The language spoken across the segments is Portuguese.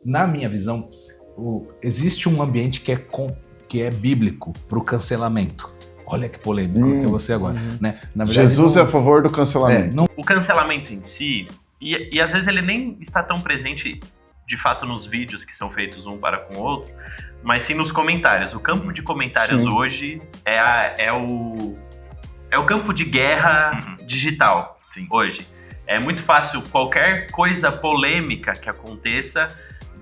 na minha visão, existe um ambiente que é bíblico para o cancelamento. Olha que polêmico que é você agora. Né? Na verdade, Jesus é a favor do cancelamento. O cancelamento em si, e às vezes ele nem está tão presente de fato nos vídeos que são feitos um para com o outro, mas sim nos comentários. O campo de comentários hoje é o campo de guerra digital hoje. É muito fácil, qualquer coisa polêmica que aconteça,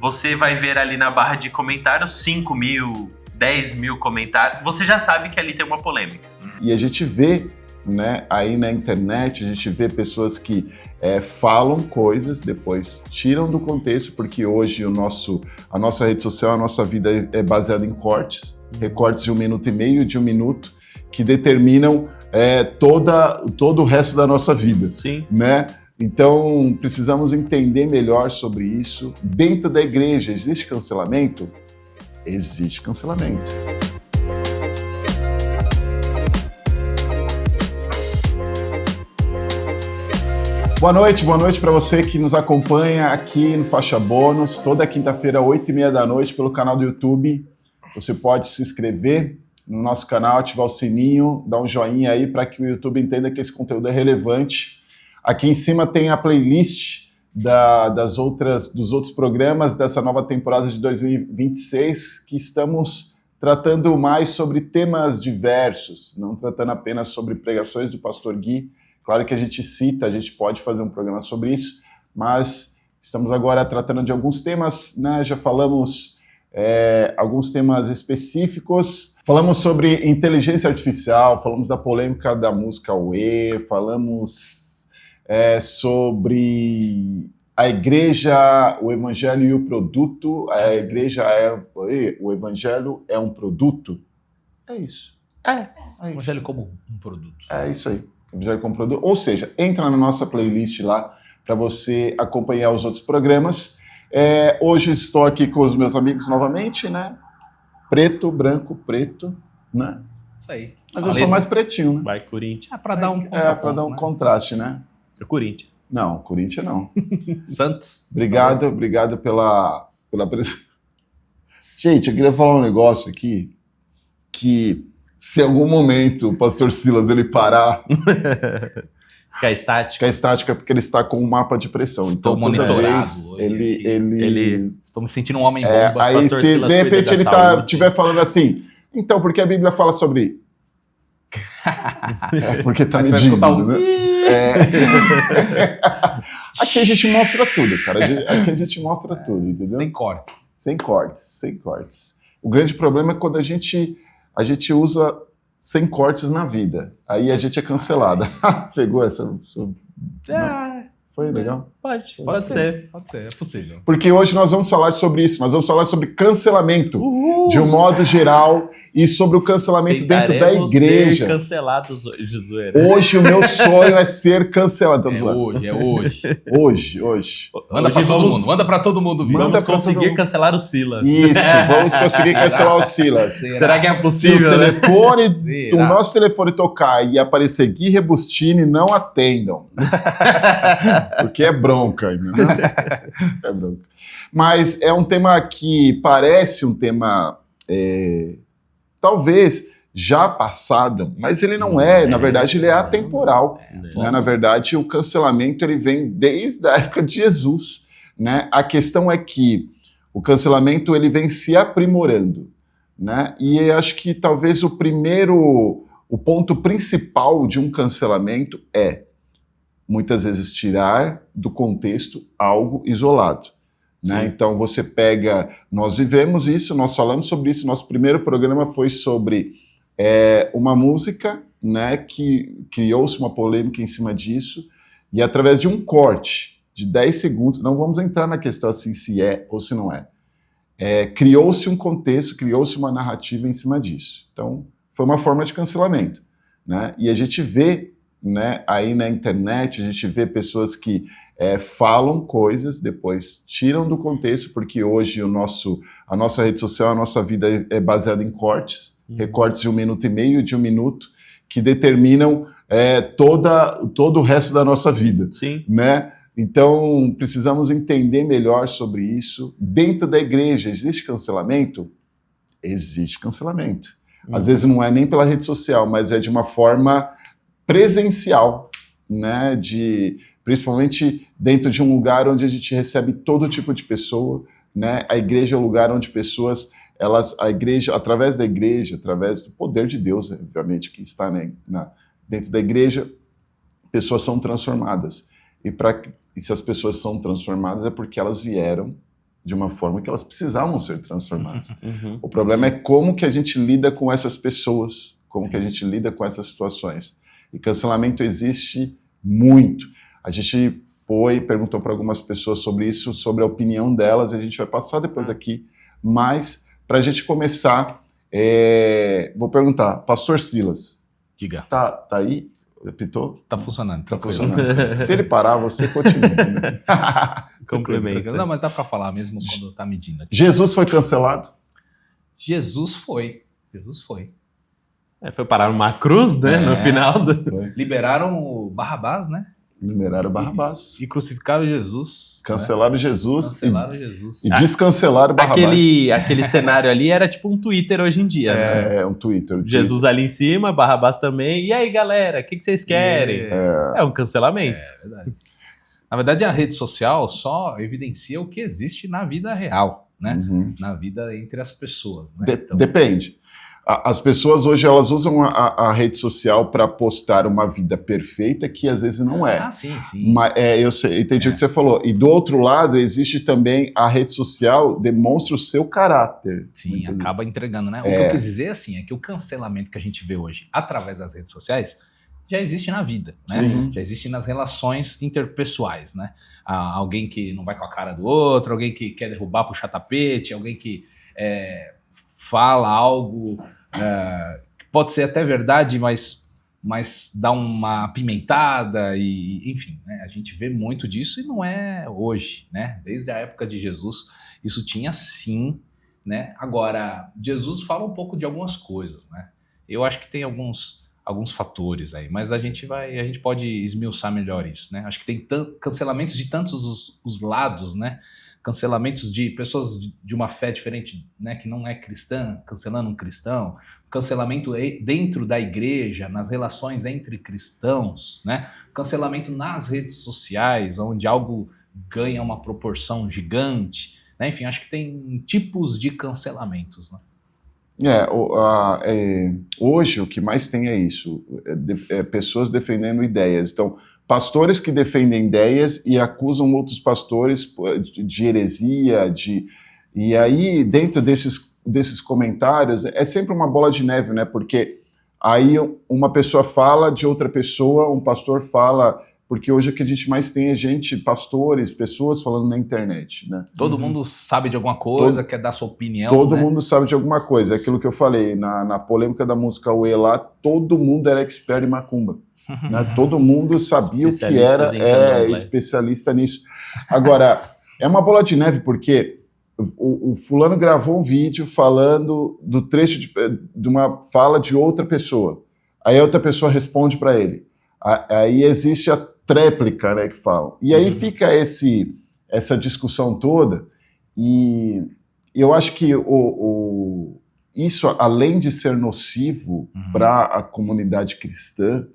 você vai ver ali na barra de comentários 5 mil, 10 mil comentários, você já sabe que ali tem uma polêmica. E a gente vê, né, aí na internet, a gente vê pessoas que falam coisas, depois tiram do contexto, porque hoje a nossa rede social, a nossa vida é baseada em cortes, recortes de 1 minuto e meio, de 1 minuto, que determinam todo o resto da nossa vida. Sim. Né? Então, precisamos entender melhor sobre isso. Dentro da igreja, existe cancelamento? Existe cancelamento. Boa noite para você que nos acompanha aqui no Faixa Bônus, toda quinta-feira, 8h30 da noite, pelo canal do YouTube. Você pode se inscrever no nosso canal, ativar o sininho, dar um joinha aí para que o YouTube entenda que esse conteúdo é relevante. Aqui em cima tem a playlist dos outros programas dessa nova temporada de 2026, que estamos tratando mais sobre temas diversos, não tratando apenas sobre pregações do pastor Gui. Claro que a gente pode fazer um programa sobre isso, mas estamos agora tratando de alguns temas, né? Já falamos alguns temas específicos, falamos sobre inteligência artificial, falamos da polêmica da música Uê, falamos sobre a igreja, o evangelho e o produto. A igreja o evangelho é um produto? É isso. O evangelho como um produto. É isso aí. Evangelho como produto. Ou seja, entra na nossa playlist lá para você acompanhar os outros programas. Hoje estou aqui com os meus amigos novamente, né? Preto, branco, preto, né? Isso aí. Mas eu sou mais pretinho, né? Vai, Corinthians. Para dar um para dar um contraste, né? É Corinthians. Não, Corinthians não. Santos. Obrigado pela presença. Gente, eu queria falar um negócio aqui, que se em algum momento o pastor Silas ele parar... Ficar estática porque ele está com um mapa de pressão. Estou então, toda vez ele... Estou me sentindo um homem bomba. Aí se de repente ele estiver falando assim, então, porque a Bíblia fala sobre... porque está medindo, né? Aqui a gente mostra tudo, cara. Aqui a gente mostra tudo, entendeu? Sem cortes. O grande problema é quando a gente usa sem cortes na vida. Aí a gente é cancelado. Pegou essa... Foi legal? Pode ser, é possível. Porque hoje nós vamos falar sobre isso, nós vamos falar sobre cancelamento, de um modo geral, e sobre o cancelamento dentro da igreja. Ser cancelados hoje, de zoeira. Hoje o meu sonho é ser cancelado. É hoje. Hoje. Manda pra todo mundo. Vamos conseguir cancelar o Silas. Isso, vamos conseguir cancelar o Silas. Será que é possível? Se o nosso telefone tocar e aparecer Gui Rebustini, não atendam. Porque é bronca ainda, né? É bronca. Mas é um tema que parece um tema, talvez, já passado, mas ele não é. Na verdade, ele é atemporal. Né? Na verdade, o cancelamento ele vem desde a época de Jesus. Né? A questão é que o cancelamento ele vem se aprimorando. Né? E eu acho que talvez o ponto principal de um cancelamento muitas vezes tirar do contexto algo isolado. Né? Então você pega, nós vivemos isso, nós falamos sobre isso, nosso primeiro programa foi sobre uma música, né, que criou-se uma polêmica em cima disso, e através de um corte de 10 segundos, não vamos entrar na questão assim se é ou se não é, criou-se um contexto, criou-se uma narrativa em cima disso. Então foi uma forma de cancelamento. Né? E a gente vê, né, aí na internet, a gente vê pessoas que falam coisas, depois tiram do contexto, porque hoje a nossa rede social, a nossa vida é baseada em cortes, recortes de 1 minuto e meio, de 1 minuto, que determinam todo o resto da nossa vida. Sim. Né? Então, precisamos entender melhor sobre isso. Dentro da igreja, existe cancelamento? Existe cancelamento. Às vezes não é nem pela rede social, mas é de uma forma presencial, né? Principalmente dentro de um lugar onde a gente recebe todo tipo de pessoa, né? A igreja é o lugar onde pessoas, através da igreja, através do poder de Deus, obviamente, que está dentro da igreja, pessoas são transformadas. E se as pessoas são transformadas é porque elas vieram de uma forma que elas precisavam ser transformadas. O problema é como que a gente lida com essas pessoas, como que a gente lida com essas situações. E cancelamento existe muito. A gente perguntou para algumas pessoas sobre isso, sobre a opinião delas, e a gente vai passar depois aqui. Mas, para a gente começar, vou perguntar, Pastor Silas, diga. Tá aí? Apitou? Tá funcionando. Tá funcionando. Se ele parar, você continua. Né? Complemento. Não, mas dá para falar mesmo quando tá medindo aqui. Jesus foi cancelado? Jesus foi. Foi parar numa cruz, né? No final. Liberaram o Barrabás, né? Liberaram Barrabás. E crucificaram Jesus. Cancelaram Jesus. Cancelaram Jesus. E descancelaram Barrabás. Aquele cenário ali era tipo um Twitter hoje em dia, né? É um Twitter. Jesus ali em cima, Barrabás também. E aí, galera, o que vocês querem? É um cancelamento. É verdade. Na verdade, a rede social só evidencia o que existe na vida real, né? Na vida entre as pessoas. Né? Depende. As pessoas hoje elas usam a rede social para postar uma vida perfeita que às vezes não é. Ah, sim. Mas, entendi o que você falou. E do outro lado, existe também a rede social demonstra o seu caráter. Sim, acaba entregando, né? O que eu quis dizer assim, é que o cancelamento que a gente vê hoje através das redes sociais já existe na vida, né? Sim. Já existe nas relações interpessoais, né? Alguém que não vai com a cara do outro, alguém que quer derrubar, puxar tapete, alguém que fala algo que pode ser até verdade, mas dá uma apimentada e enfim, né? A gente vê muito disso e não é hoje, né? Desde a época de Jesus isso tinha sim, né? Agora, Jesus fala um pouco de algumas coisas, né? Eu acho que tem alguns fatores aí, mas a gente pode esmiuçar melhor isso, né? Acho que tem cancelamentos de tantos os lados, né? Cancelamentos de pessoas de uma fé diferente, né, que não é cristã, cancelando um cristão, cancelamento dentro da igreja, nas relações entre cristãos, né, cancelamento nas redes sociais, onde algo ganha uma proporção gigante, né, enfim, acho que tem tipos de cancelamentos, né. Hoje o que mais tem é isso, pessoas defendendo ideias. Então, pastores que defendem ideias e acusam outros pastores de heresia, e aí dentro desses comentários é sempre uma bola de neve, né? Porque aí uma pessoa fala de outra pessoa, um pastor fala, porque hoje o que a gente mais tem é pastores, pessoas falando na internet, né? Todo mundo sabe de alguma coisa, quer dar sua opinião, todo né? mundo sabe de alguma coisa, é aquilo que eu falei, na polêmica da música Uê lá, todo mundo era expert em macumba. Né? Todo mundo sabia o que era, especialista nisso. Agora, é uma bola de neve porque o fulano gravou um vídeo falando do trecho de uma fala de outra pessoa. Aí a outra pessoa responde para ele. Aí existe a tréplica, né, que falam. E aí fica essa discussão toda, e eu acho que isso, além de ser nocivo para a comunidade cristã,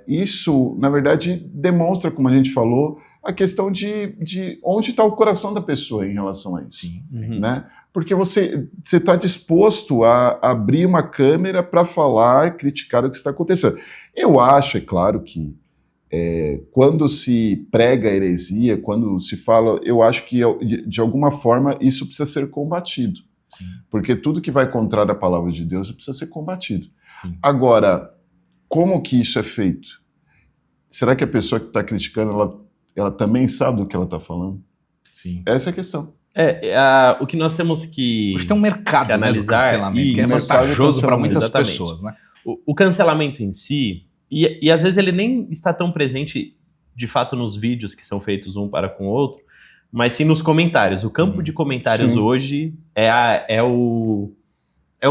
isso, na verdade, demonstra, como a gente falou, a questão de onde está o coração da pessoa em relação a isso. Sim. Né? Porque você está disposto a abrir uma câmera para falar, criticar o que está acontecendo. Eu acho, é claro, que quando se prega heresia, quando se fala, eu acho que, de alguma forma, isso precisa ser combatido. Sim. Porque tudo que vai contrário à palavra de Deus precisa ser combatido. Sim. Agora, como que isso é feito? Será que a pessoa que está criticando, ela também sabe do que ela está falando? Sim. Essa é a questão. O que nós temos que hoje tem um mercado, que analisar, do cancelamento, que é vantajoso para muitas pessoas, né? O cancelamento em si, e às vezes ele nem está tão presente, de fato, nos vídeos que são feitos um para com o outro, mas sim nos comentários. O campo de comentários hoje é o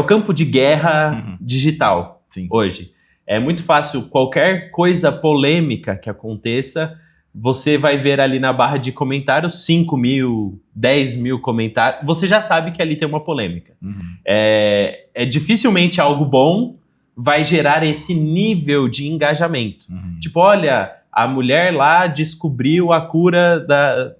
campo de guerra digital hoje. É muito fácil, qualquer coisa polêmica que aconteça, você vai ver ali na barra de comentários 5 mil, 10 mil comentários, você já sabe que ali tem uma polêmica. Dificilmente algo bom vai gerar esse nível de engajamento. Tipo, olha, a mulher lá descobriu a cura da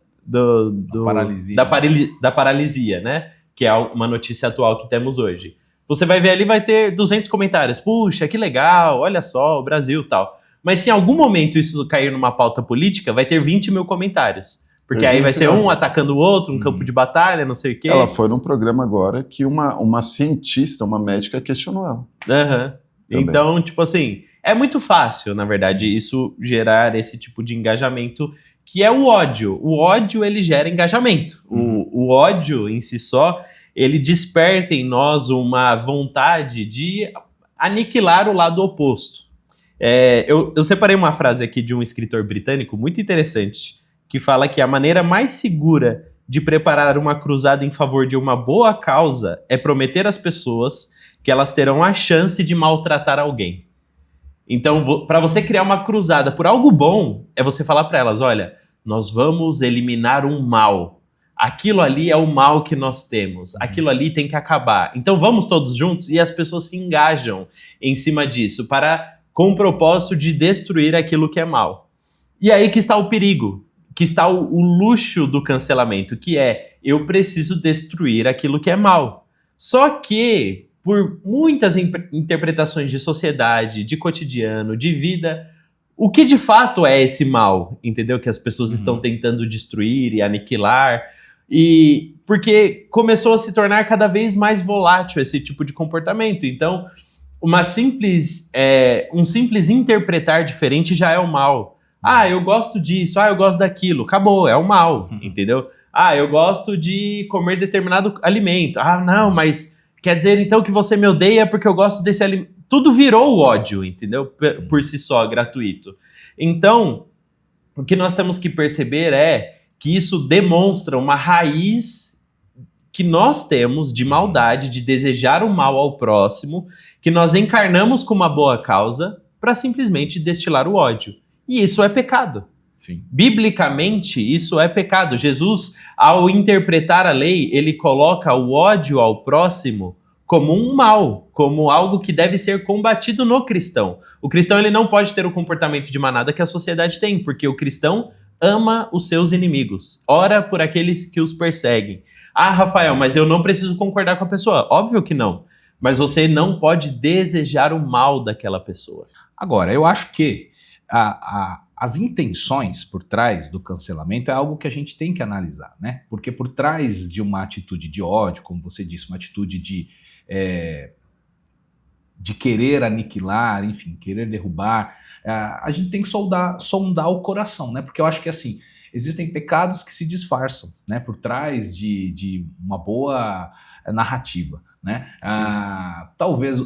paralisia, né? Que é uma notícia atual que temos hoje. Você vai ver ali, vai ter 200 comentários. Puxa, que legal, olha só, o Brasil e tal. Mas se em algum momento isso cair numa pauta política, vai ter 20 mil comentários. Porque aí vai ser um atacando o outro, um campo de batalha, não sei o quê. Ela foi num programa agora que uma cientista, uma médica, questionou ela. Então, tipo assim, é muito fácil, na verdade, isso gerar esse tipo de engajamento, que é o ódio. O ódio, ele gera engajamento. O ódio, em si só, ele desperta em nós uma vontade de aniquilar o lado oposto. Eu separei uma frase aqui de um escritor britânico muito interessante, que fala que a maneira mais segura de preparar uma cruzada em favor de uma boa causa é prometer às pessoas que elas terão a chance de maltratar alguém. Então, para você criar uma cruzada por algo bom, é você falar para elas, olha, nós vamos eliminar um mal. Aquilo ali é o mal que nós temos. Aquilo ali tem que acabar. Então, vamos todos juntos e as pessoas se engajam em cima disso com o propósito de destruir aquilo que é mal. E aí que está o perigo, que está o luxo do cancelamento, que é, eu preciso destruir aquilo que é mal. Só que, por muitas interpretações de sociedade, de cotidiano, de vida, o que de fato é esse mal, entendeu? Que as pessoas estão tentando destruir e aniquilar, e porque começou a se tornar cada vez mais volátil esse tipo de comportamento. Então, um simples interpretar diferente já é o mal. Ah, eu gosto disso, eu gosto daquilo, acabou, é o mal, entendeu? Ah, eu gosto de comer determinado alimento. Ah, não, mas quer dizer então que você me odeia porque eu gosto desse alimento. Tudo virou ódio, entendeu? Por si só, gratuito. Então, o que nós temos que perceber é que isso demonstra uma raiz que nós temos de maldade, de desejar o mal ao próximo, que nós encarnamos com uma boa causa para simplesmente destilar o ódio. E isso é pecado. Sim. Biblicamente, isso é pecado. Jesus, ao interpretar a lei, ele coloca o ódio ao próximo como um mal, como algo que deve ser combatido no cristão. O cristão ele não pode ter o comportamento de manada que a sociedade tem, porque o cristão ama os seus inimigos, ora por aqueles que os perseguem. Ah, Rafael, mas eu não preciso concordar com a pessoa. Óbvio que não. Mas você não pode desejar o mal daquela pessoa. Agora, eu acho que as intenções por trás do cancelamento é algo que a gente tem que analisar, né? Porque por trás de uma atitude de ódio, como você disse, uma atitude de querer aniquilar, enfim, querer derrubar, a gente tem que sondar o coração, né? Porque eu acho que, assim, existem pecados que se disfarçam, né? Por trás de uma boa narrativa, né? Talvez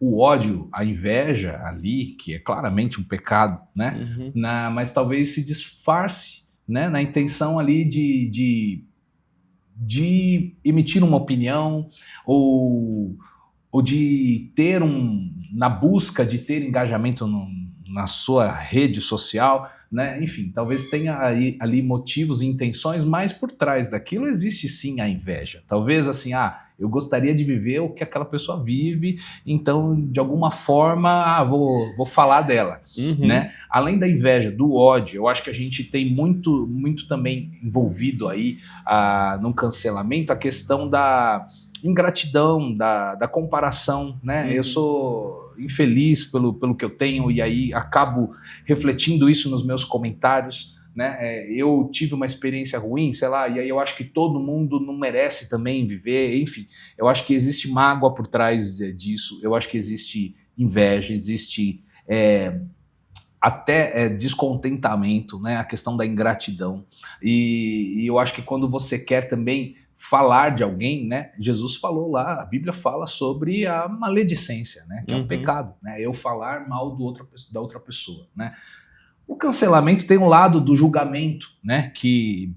o ódio, a inveja ali, que é claramente um pecado, né? Mas talvez se disfarce, né? Na intenção ali de emitir uma opinião ou de ter na busca de ter engajamento na sua rede social, né? Enfim, talvez tenha ali motivos e intenções, mas por trás daquilo existe sim a inveja. Talvez assim, eu gostaria de viver o que aquela pessoa vive, então de alguma forma vou falar dela, né? Além da inveja, do ódio, eu acho que a gente tem muito, muito também envolvido aí no cancelamento a questão da ingratidão, da comparação, né? Eu sou infeliz pelo que eu tenho e aí acabo refletindo isso nos meus comentários, né? Eu tive uma experiência ruim, sei lá, e aí eu acho que todo mundo não merece também viver, enfim, eu acho que existe mágoa por trás disso, eu acho que existe inveja, existe até descontentamento, né? A questão da ingratidão, e eu acho que quando você quer também falar de alguém, né? Jesus falou lá, a Bíblia fala sobre a maledicência, né? Que é um pecado, né? Eu falar mal da outra pessoa, né? O cancelamento tem um lado do julgamento, né? Que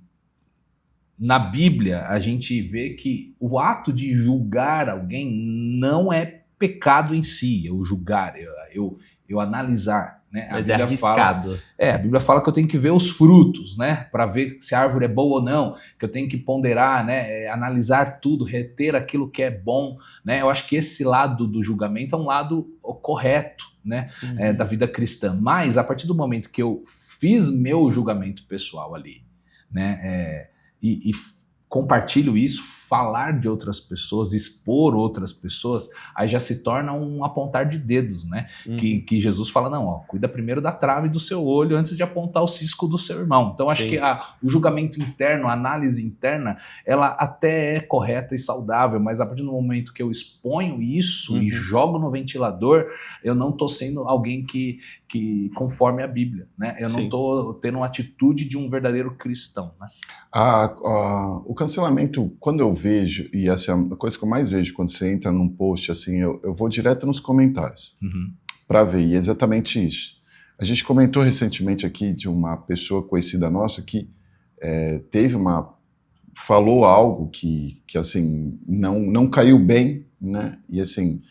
na Bíblia a gente vê que o ato de julgar alguém não é pecado em si, eu julgar, eu analisar, né? Mas é arriscado. A Bíblia fala que eu tenho que ver os frutos, né? Para ver se a árvore é boa ou não, que eu tenho que ponderar, né? Analisar tudo, reter aquilo que é bom, né? Eu acho que esse lado do julgamento é um lado correto, né? Da vida cristã. Mas a partir do momento que eu fiz meu julgamento pessoal ali, né? E compartilho isso, falar de outras pessoas, expor outras pessoas, aí já se torna um apontar de dedos, né? Que Jesus fala, não, ó, cuida primeiro da trave do seu olho antes de apontar o cisco do seu irmão. Então acho que o julgamento interno, a análise interna, ela até é correta e saudável, mas a partir do momento que eu exponho isso e jogo no ventilador, eu não estou sendo alguém que conforme a Bíblia, né? Eu não estou tendo uma atitude de um verdadeiro cristão, né? O cancelamento, quando eu vejo, e essa é a coisa que eu mais vejo quando você entra num post, assim, eu vou direto nos comentários para ver, e é exatamente isso. A gente comentou recentemente aqui de uma pessoa conhecida nossa que falou algo que assim, não caiu bem, né? E assim,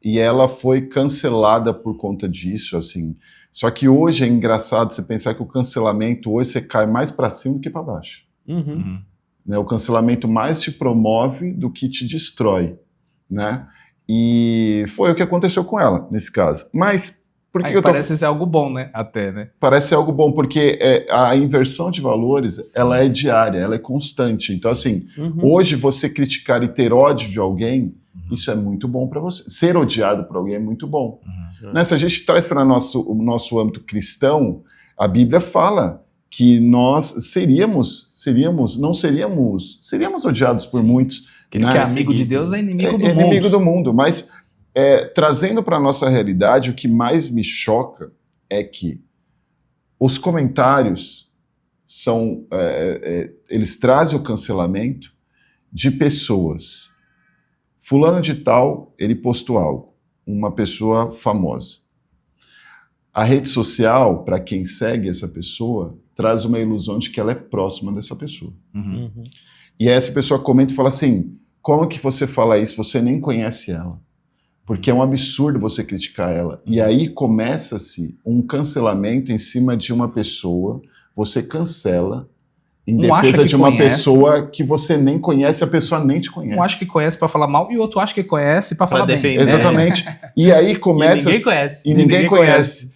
e ela foi cancelada por conta disso, assim. Só que hoje é engraçado você pensar que o cancelamento, hoje você cai mais para cima do que para baixo. Né? O cancelamento mais te promove do que te destrói, né? E foi o que aconteceu com ela, nesse caso. Mas, por que parece ser algo bom, né? Até, né? Parece ser algo bom, porque a inversão de valores, ela é diária, ela é constante. Então, assim, hoje você criticar e ter ódio de alguém, isso é muito bom para você. Ser odiado por alguém é muito bom. Né? Se a gente traz para o nosso âmbito cristão, a Bíblia fala que nós seríamos odiados por muitos. Aquele que é amigo de Deus é inimigo do mundo. É inimigo do mundo, mas trazendo para a nossa realidade, o que mais me choca é que os comentários eles trazem o cancelamento de pessoas. Fulano de tal, ele postou algo, uma pessoa famosa. A rede social, para quem segue essa pessoa, traz uma ilusão de que ela é próxima dessa pessoa. E aí essa pessoa comenta e fala assim, como que você fala isso? Você nem conhece ela. Porque é um absurdo você criticar ela. E aí começa-se um cancelamento em cima de uma pessoa, você cancela em defesa de uma pessoa que você nem conhece, a pessoa nem te conhece. Um acha que conhece para falar mal e o outro acha que conhece para falar bem. Exatamente. E aí começa... E ninguém conhece.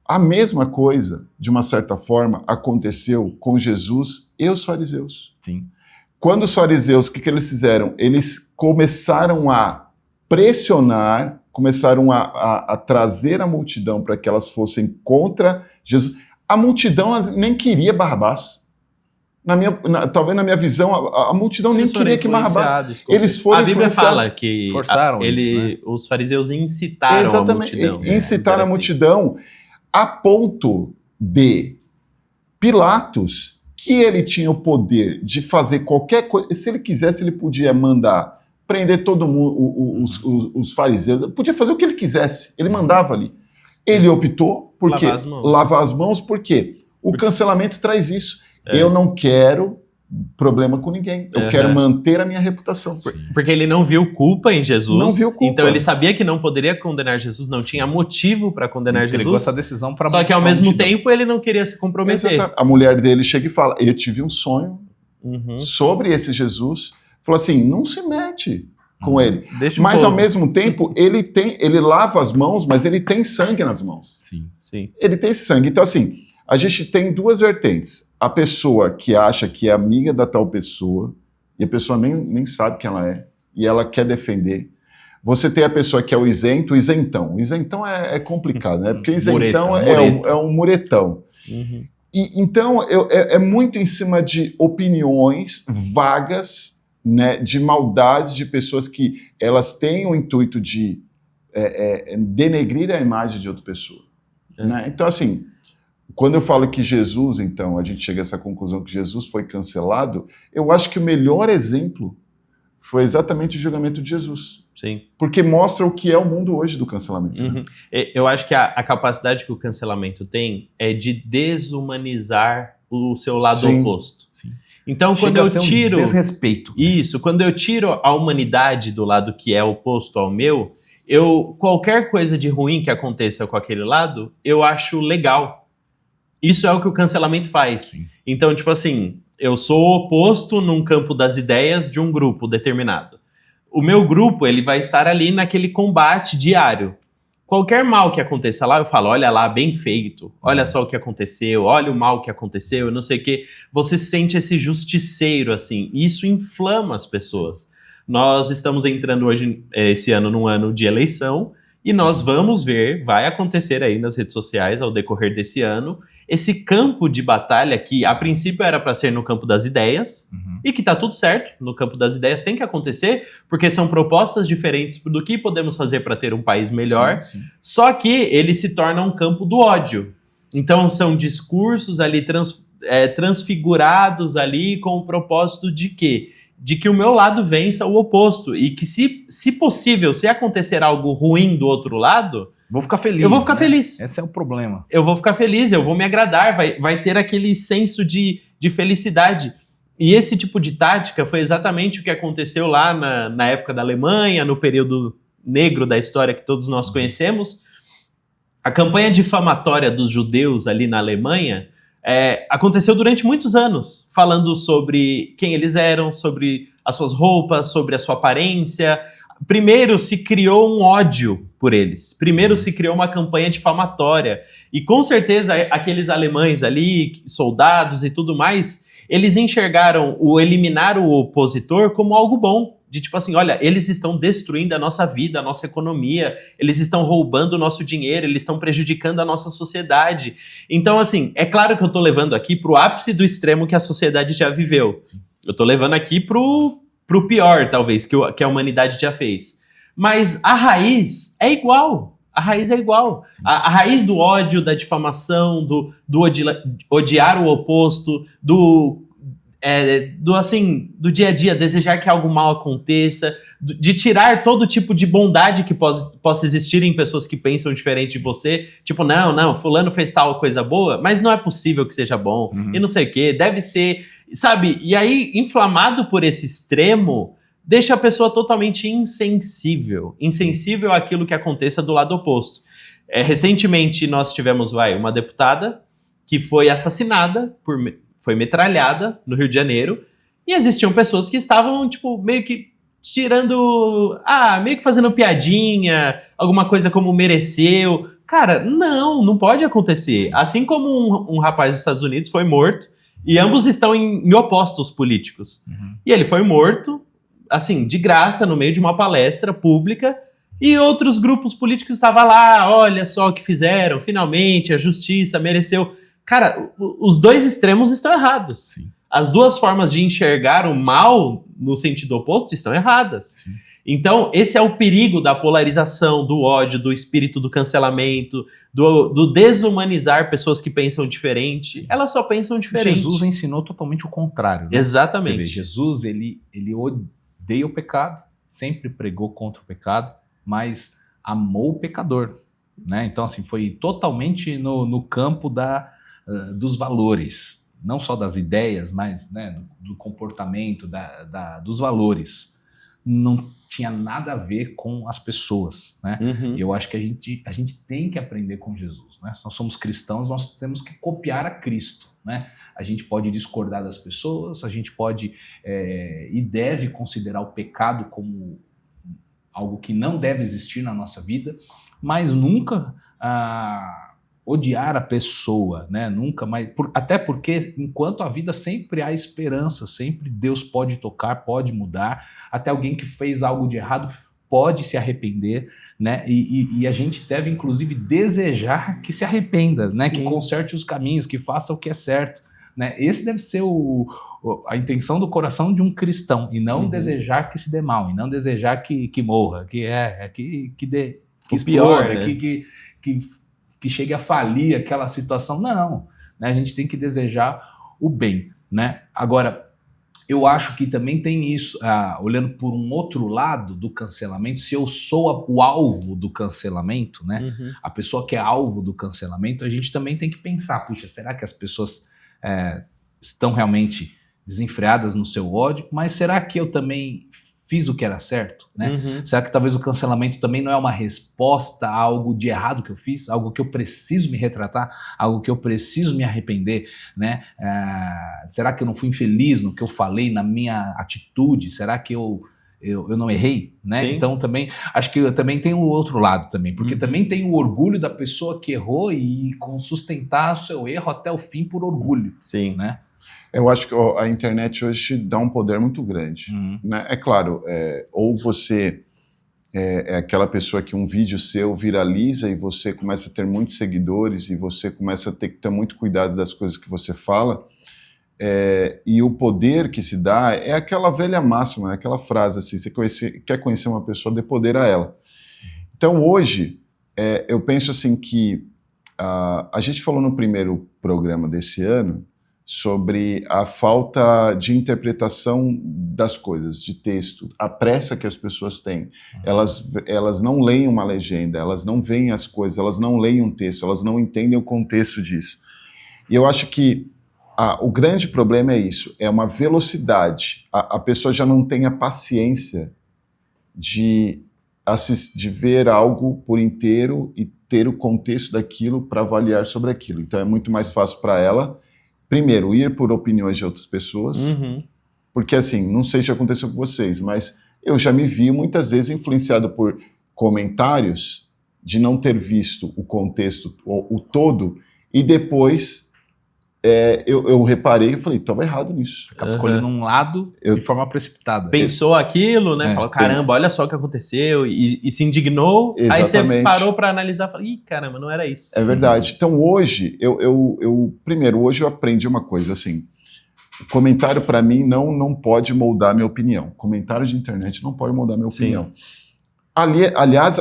A mesma coisa, de uma certa forma, aconteceu com Jesus e os fariseus. Sim. Quando os fariseus, o que eles fizeram? Eles começaram a pressionar, começaram a trazer a multidão para que elas fossem contra Jesus. A multidão nem queria Barrabás. Talvez na minha visão, a multidão nem queria que Barrabás. Eles foram A Bíblia fala que forçaram isso, né? Os fariseus incitaram a multidão. Incitaram a multidão a ponto de Pilatos, que ele tinha o poder de fazer qualquer coisa, se ele quisesse, ele podia mandar prender todo mundo, os fariseus, podia fazer o que ele quisesse, ele mandava ali. Ele optou por quê? Lavar as mãos, por quê? O cancelamento traz isso. Eu não quero problema com ninguém. Eu quero manter a minha reputação. Porque ele não viu culpa em Jesus. Não viu culpa. Então ele sabia que não poderia condenar Jesus, não tinha motivo para condenar Jesus. Essa decisão para Só que ao mesmo tempo ele não queria se comprometer. Exatamente. A mulher dele chega e fala, eu tive um sonho sobre esse Jesus. Falou assim, não se mete com ele. Mas ao mesmo tempo, ele lava as mãos, mas ele tem sangue nas mãos. Sim. Ele tem esse sangue. Então assim, a gente tem duas vertentes. A pessoa que acha que é amiga da tal pessoa, e a pessoa nem sabe quem ela é, e ela quer defender. Você tem a pessoa que é o isento, o isentão. O isentão é complicado, né? Porque isentão é um muretão. E, então, é muito em cima de opiniões vagas, né, de maldades de pessoas que elas têm o intuito de denegrir a imagem de outra pessoa. Né? Então, assim... Quando eu falo que Jesus, então, a gente chega a essa conclusão que Jesus foi cancelado, eu acho que o melhor exemplo foi exatamente o julgamento de Jesus. Sim. Porque mostra o que é o mundo hoje do cancelamento. Né? Eu acho que a capacidade que o cancelamento tem é de desumanizar o seu lado oposto. Sim. Então, quando eu tiro... desrespeito. Isso, quando eu tiro a humanidade do lado que é oposto ao meu, qualquer coisa de ruim que aconteça com aquele lado, eu acho legal. Isso é o que o cancelamento faz. Sim. Então, tipo assim, eu sou oposto num campo das ideias de um grupo determinado. O meu grupo, ele vai estar ali naquele combate diário. Qualquer mal que aconteça lá, eu falo, olha lá, bem feito, olha só o que aconteceu, olha o mal que aconteceu, não sei o quê. Você sente esse justiceiro, assim, e isso inflama as pessoas. Nós estamos entrando hoje, esse ano, num ano de eleição, e nós vamos ver, vai acontecer aí nas redes sociais ao decorrer desse ano, esse campo de batalha que a princípio era para ser no campo das ideias, e que tá tudo certo, no campo das ideias tem que acontecer, porque são propostas diferentes do que podemos fazer para ter um país melhor, Sim. só que ele se torna um campo do ódio. Então são discursos ali transfigurados ali com o propósito de quê? De que o meu lado vença o oposto, e que se possível, se acontecer algo ruim do outro lado, Vou ficar feliz. eu vou ficar feliz. Esse é o problema. Eu vou ficar feliz, eu vou me agradar, vai ter aquele senso de felicidade. E esse tipo de tática foi exatamente o que aconteceu lá na época da Alemanha, no período negro da história que todos nós conhecemos. A campanha difamatória dos judeus ali na Alemanha aconteceu durante muitos anos, falando sobre quem eles eram, sobre as suas roupas, sobre a sua aparência. Primeiro se criou um ódio por eles. Primeiro se criou uma campanha difamatória. E com certeza aqueles alemães ali, soldados e tudo mais, eles enxergaram o eliminar o opositor como algo bom. De tipo assim, olha, eles estão destruindo a nossa vida, a nossa economia, eles estão roubando o nosso dinheiro, eles estão prejudicando a nossa sociedade. Então, assim, é claro que eu tô levando aqui pro ápice do extremo que a sociedade já viveu. Eu tô levando aqui pro pior, talvez, que a humanidade já fez. Mas a raiz é igual. A raiz é igual. A raiz do ódio, da difamação, do odiar o oposto, do dia a dia, desejar que algo mal aconteça, de tirar todo tipo de bondade que possa existir em pessoas que pensam diferente de você. Tipo, não, fulano fez tal coisa boa, mas não é possível que seja bom, e não sei o quê, deve ser, sabe? E aí, inflamado por esse extremo, deixa a pessoa totalmente insensível àquilo que aconteça do lado oposto. Recentemente, nós tivemos uma deputada que foi assassinada, foi metralhada no Rio de Janeiro, e existiam pessoas que estavam, tipo, meio que tirando, meio que fazendo piadinha, alguma coisa como mereceu. Cara, não pode acontecer. Assim como um rapaz dos Estados Unidos foi morto, e ambos estão em opostos políticos. E ele foi morto, assim, de graça, no meio de uma palestra pública, e outros grupos políticos estavam lá, olha só o que fizeram, finalmente, a justiça mereceu. Cara, os dois extremos estão errados. Sim. As duas formas de enxergar o mal no sentido oposto estão erradas. Sim. Então, esse é o perigo da polarização, do ódio, do espírito do cancelamento, do desumanizar pessoas que pensam diferente. Sim. Elas só pensam diferente. Jesus ensinou totalmente o contrário. Né? Exatamente. Você vê, Jesus, ele odeia o pecado, sempre pregou contra o pecado, mas amou o pecador. Né? Então, assim, foi totalmente no campo dos valores, não só das ideias, mas, né, do comportamento, dos valores. Não tinha nada a ver com as pessoas, né? Eu acho que a gente tem que aprender com Jesus, né? Nós somos cristãos, nós temos que copiar a Cristo, né? A gente pode discordar das pessoas, a gente pode e deve considerar o pecado como algo que não deve existir na nossa vida, mas nunca odiar a pessoa, né? Nunca mais, até porque enquanto a vida sempre há esperança, sempre Deus pode tocar, pode mudar, até alguém que fez algo de errado pode se arrepender, né? E a gente deve inclusive desejar que se arrependa, né? Que conserte os caminhos, que faça o que é certo, né? Esse deve ser a intenção do coração de um cristão, e não desejar que se dê mal, e não desejar que morra, que exploda, pior, né? que chegue a falir aquela situação. Não, né? A gente tem que desejar o bem, né? Agora, eu acho que também tem isso, olhando por um outro lado do cancelamento, se eu sou o alvo do cancelamento, né? A pessoa que é alvo do cancelamento, a gente também tem que pensar, puxa, será que as pessoas estão realmente desenfreadas no seu ódio? Mas será que eu também fiz o que era certo, né? Uhum. Será que talvez o cancelamento também não é uma resposta a algo de errado que eu fiz? Algo que eu preciso me retratar? Algo que eu preciso me arrepender, né? Será que eu não fui infeliz no que eu falei, na minha atitude? Será que eu não errei, né? Sim. Então também, acho que também tem o outro lado também, porque também tem o orgulho da pessoa que errou e sustentar o seu erro até o fim por orgulho, Sim. né? Eu acho que a internet hoje dá um poder muito grande, né? É claro, ou você é aquela pessoa que um vídeo seu viraliza e você começa a ter muitos seguidores e você começa a ter que ter muito cuidado das coisas que você fala, e o poder que se dá é aquela velha máxima, é aquela frase assim, você quer conhecer uma pessoa, dê poder a ela. Então hoje, eu penso assim que a gente falou no primeiro programa desse ano sobre a falta de interpretação das coisas, de texto, a pressa que as pessoas têm. Elas não leem uma legenda, elas não veem as coisas, elas não leem um texto, elas não entendem o contexto disso. E eu acho que o grande problema é isso, é uma velocidade. A pessoa já não tem a paciência de ver algo por inteiro e ter o contexto daquilo para avaliar sobre aquilo. Então é muito mais fácil para ela, primeiro, ir por opiniões de outras pessoas, porque assim, não sei se aconteceu com vocês, mas eu já me vi muitas vezes influenciado por comentários de não ter visto o contexto, o todo, e depois eu reparei e falei, estava errado nisso. Acaba escolhendo um lado de forma precipitada. Pensou aquilo, né? Falou, caramba, olha só o que aconteceu, e se indignou. Exatamente. Aí você parou para analisar e falou, ih, caramba, não era isso. É verdade. Então hoje, primeiro, hoje eu aprendi uma coisa, assim, o comentário para mim não pode moldar minha opinião. Comentário de internet não pode moldar minha opinião. Aliás,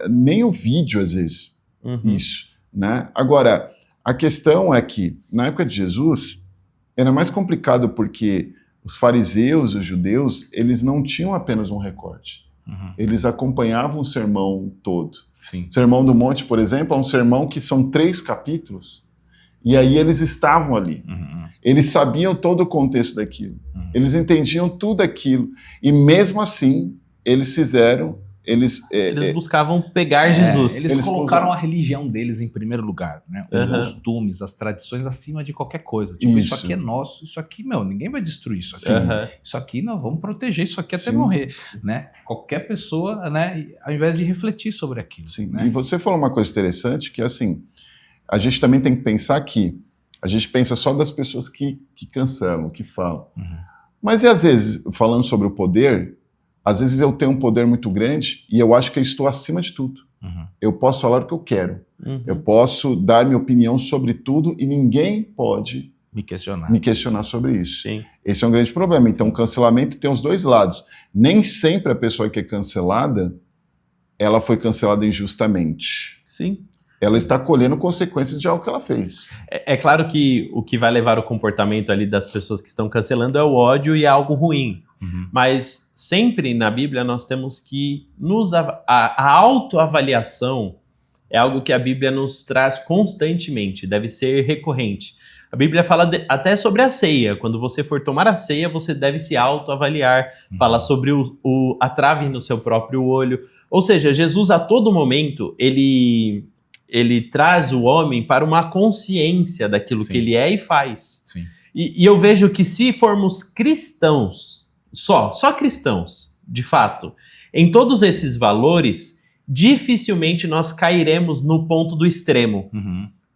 nem o vídeo, às vezes, isso, né? Agora, a questão é que, na época de Jesus, era mais complicado porque os fariseus, os judeus, eles não tinham apenas um recorte. Eles acompanhavam o sermão todo. Sim. O Sermão do Monte, por exemplo, é um sermão que são 3 capítulos, e aí eles estavam ali. Eles sabiam todo o contexto daquilo. Eles entendiam tudo aquilo. E mesmo assim, eles fizeram... Eles buscavam pegar Jesus. Eles colocaram a religião deles em primeiro lugar, né? Os costumes, as tradições acima de qualquer coisa. Tipo, isso aqui é nosso, isso aqui, ninguém vai destruir isso aqui. Isso aqui, não, vamos proteger isso aqui até morrer, né? Qualquer pessoa, né, ao invés de refletir sobre aquilo. Sim. Né? E você falou uma coisa interessante, que assim, a gente também tem que pensar que a gente pensa só das pessoas que cancelam, que falam. Mas e às vezes, falando sobre o poder... Às vezes eu tenho um poder muito grande e eu acho que eu estou acima de tudo. Eu posso falar o que eu quero. Eu posso dar minha opinião sobre tudo e ninguém pode me questionar sobre isso. Sim. Esse é um grande problema. Então o cancelamento tem os dois lados. Nem sempre a pessoa que é cancelada, ela foi cancelada injustamente. Sim. Ela está colhendo consequências de algo que ela fez. É claro que o que vai levar o comportamento ali das pessoas que estão cancelando é o ódio e é algo ruim. Mas sempre na Bíblia nós temos que a autoavaliação é algo que a Bíblia nos traz constantemente, deve ser recorrente. A Bíblia fala até sobre a ceia. Quando você for tomar a ceia, você deve se autoavaliar. Fala sobre a trave no seu próprio olho. Ou seja, Jesus a todo momento, ele traz o homem para uma consciência daquilo que ele é e faz. E eu vejo que se formos cristãos, só cristãos, de fato, em todos esses valores, dificilmente nós cairemos no ponto do extremo.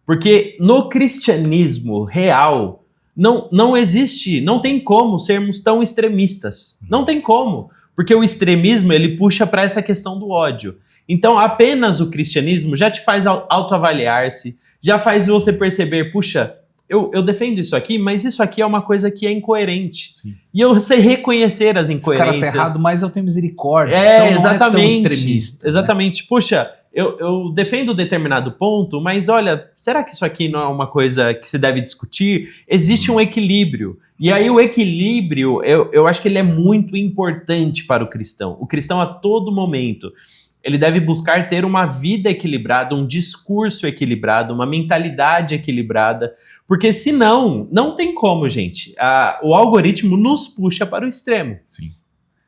Porque no cristianismo real, não existe, não tem como sermos tão extremistas. Não tem como. Porque o extremismo, ele puxa para essa questão do ódio. Então, apenas o cristianismo já te faz autoavaliar-se, já faz você perceber, puxa, eu defendo isso aqui, mas isso aqui é uma coisa que é incoerente. E eu sei reconhecer as incoerências. Esse cara tá errado, mas eu tenho misericórdia. Então exatamente. Não é tão extremista. Exatamente. Né? Puxa, eu defendo determinado ponto, mas olha, será que isso aqui não é uma coisa que se deve discutir? Existe um equilíbrio. E aí o equilíbrio, eu acho que ele é muito importante para o cristão. O cristão a todo momento, ele deve buscar ter uma vida equilibrada, um discurso equilibrado, uma mentalidade equilibrada, porque senão, não tem como, gente. O algoritmo nos puxa para o extremo. Sim.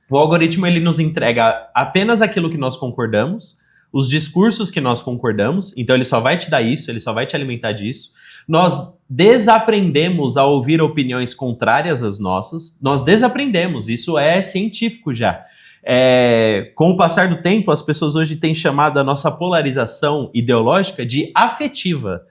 O algoritmo, ele nos entrega apenas aquilo que nós concordamos, os discursos que nós concordamos, então ele só vai te dar isso, ele só vai te alimentar disso. Nós desaprendemos a ouvir opiniões contrárias às nossas, nós desaprendemos, isso é científico já. Com o passar do tempo, as pessoas hoje têm chamado a nossa polarização ideológica de afetiva.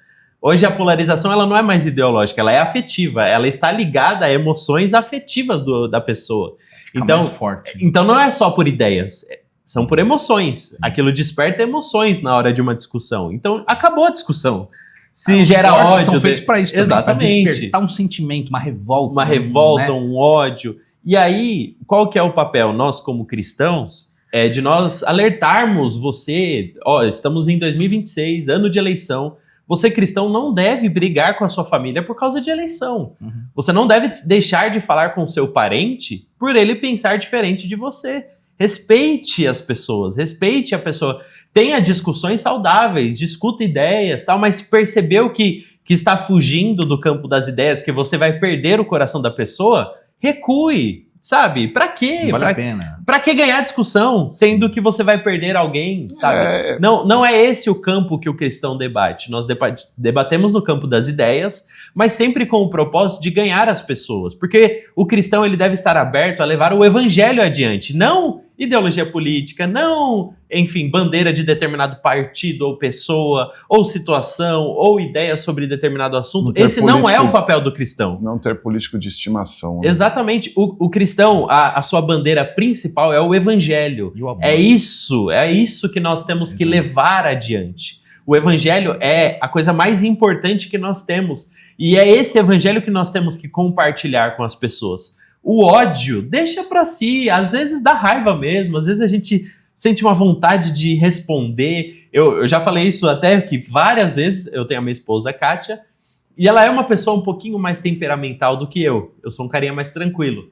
Hoje a polarização ela não é mais ideológica, ela é afetiva, ela está ligada a emoções afetivas da pessoa. Então, mais forte. Então não é só por ideias, são por emoções. Aquilo desperta emoções na hora de uma discussão. Então acabou a discussão. Se gera ódio. São feitos para isso, exatamente. Para despertar um sentimento, uma revolta. Uma revolta, né? Um ódio. E aí, qual que é o papel? Nós, como cristãos, de nós alertarmos você, estamos em 2026, ano de eleição, você cristão não deve brigar com a sua família por causa de eleição. Uhum. Você não deve deixar de falar com o seu parente por ele pensar diferente de você. Respeite as pessoas, respeite a pessoa. Tenha discussões saudáveis, discuta ideias, tal, mas percebeu que está fugindo do campo das ideias, que você vai perder o coração da pessoa, recue, sabe? Pra quê? Não vale a pena. Pra que ganhar discussão, sendo que você vai perder alguém, sabe? Não é esse o campo que o cristão debate. Nós debatemos no campo das ideias, mas sempre com o propósito de ganhar as pessoas. Porque o cristão ele deve estar aberto a levar o evangelho adiante, não ideologia política, não, enfim, bandeira de determinado partido ou pessoa, ou situação, ou ideia sobre determinado assunto. Esse não é o papel do cristão. Não ter político de estimação. Né? Exatamente. O cristão, a sua bandeira principal é o evangelho. É isso que nós temos que levar adiante. O evangelho é a coisa mais importante que nós temos. E é esse evangelho que nós temos que compartilhar com as pessoas. O ódio, deixa pra si, às vezes dá raiva mesmo, às vezes a gente sente uma vontade de responder. Eu já falei isso até que várias vezes, eu tenho a minha esposa, Kátia, e ela é uma pessoa um pouquinho mais temperamental do que eu sou um carinha mais tranquilo.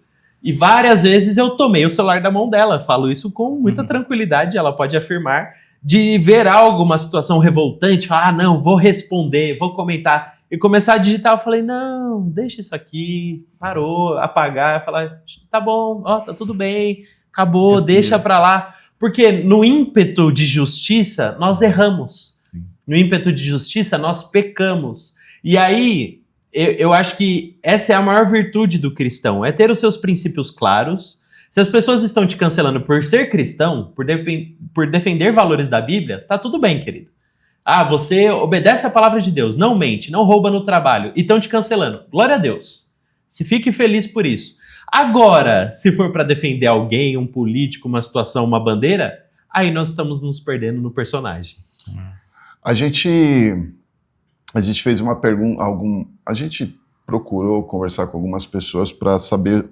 E várias vezes eu tomei o celular da mão dela, falo isso com muita tranquilidade, ela pode afirmar, de ver algo, uma situação revoltante, falar, não, vou responder, vou comentar, e começar a digitar, eu falei, não, deixa isso aqui, parou, apagar, falar, tá bom, tá tudo bem, acabou, deixa pra lá, porque no ímpeto de justiça, nós erramos, Sim. No ímpeto de justiça, nós pecamos, e aí, eu acho que essa é a maior virtude do cristão, é ter os seus princípios claros. Se as pessoas estão te cancelando por ser cristão, por defender valores da Bíblia, tá tudo bem, querido. Você obedece a palavra de Deus, não mente, não rouba no trabalho, e estão te cancelando. Glória a Deus. Se fique feliz por isso. Agora, se for para defender alguém, um político, uma situação, uma bandeira, aí nós estamos nos perdendo no personagem. A gente fez uma pergunta, a gente procurou conversar com algumas pessoas para saber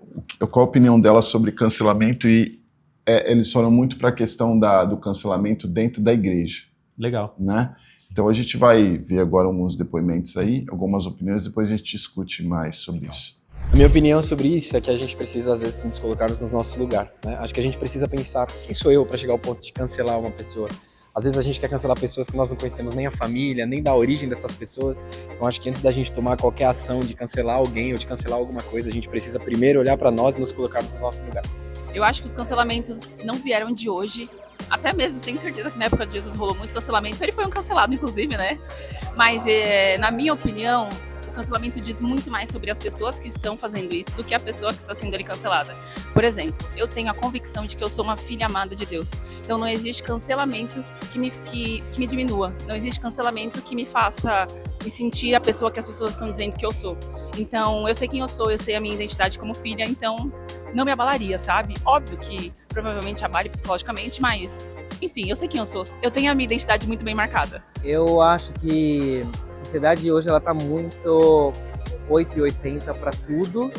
qual a opinião delas sobre cancelamento e eles foram muito para a questão do cancelamento dentro da igreja. Legal. Né? Então a gente vai ver agora alguns depoimentos aí, algumas opiniões, depois a gente discute mais sobre isso. A minha opinião sobre isso é que a gente precisa, às vezes, nos colocarmos no nosso lugar. Né? Acho que a gente precisa pensar, quem sou eu para chegar ao ponto de cancelar uma pessoa? Às vezes a gente quer cancelar pessoas que nós não conhecemos nem a família, nem da origem dessas pessoas. Então acho que antes da gente tomar qualquer ação de cancelar alguém ou de cancelar alguma coisa, a gente precisa primeiro olhar para nós e nos colocarmos no nosso lugar. Eu acho que os cancelamentos não vieram de hoje. Até mesmo, tenho certeza que na época de Jesus rolou muito cancelamento. Ele foi um cancelado, inclusive, né? Mas, na minha opinião, o cancelamento diz muito mais sobre as pessoas que estão fazendo isso do que a pessoa que está sendo ali cancelada. Por exemplo, eu tenho a convicção de que eu sou uma filha amada de Deus. Então não existe cancelamento que me diminua. Não existe cancelamento que me faça me sentir a pessoa que as pessoas estão dizendo que eu sou. Então eu sei quem eu sou, eu sei a minha identidade como filha, então não me abalaria, sabe? Óbvio que provavelmente abale psicologicamente, mas enfim, eu sei quem eu sou. Eu tenho a minha identidade muito bem marcada. Eu acho que a sociedade hoje ela tá muito 880 para tudo.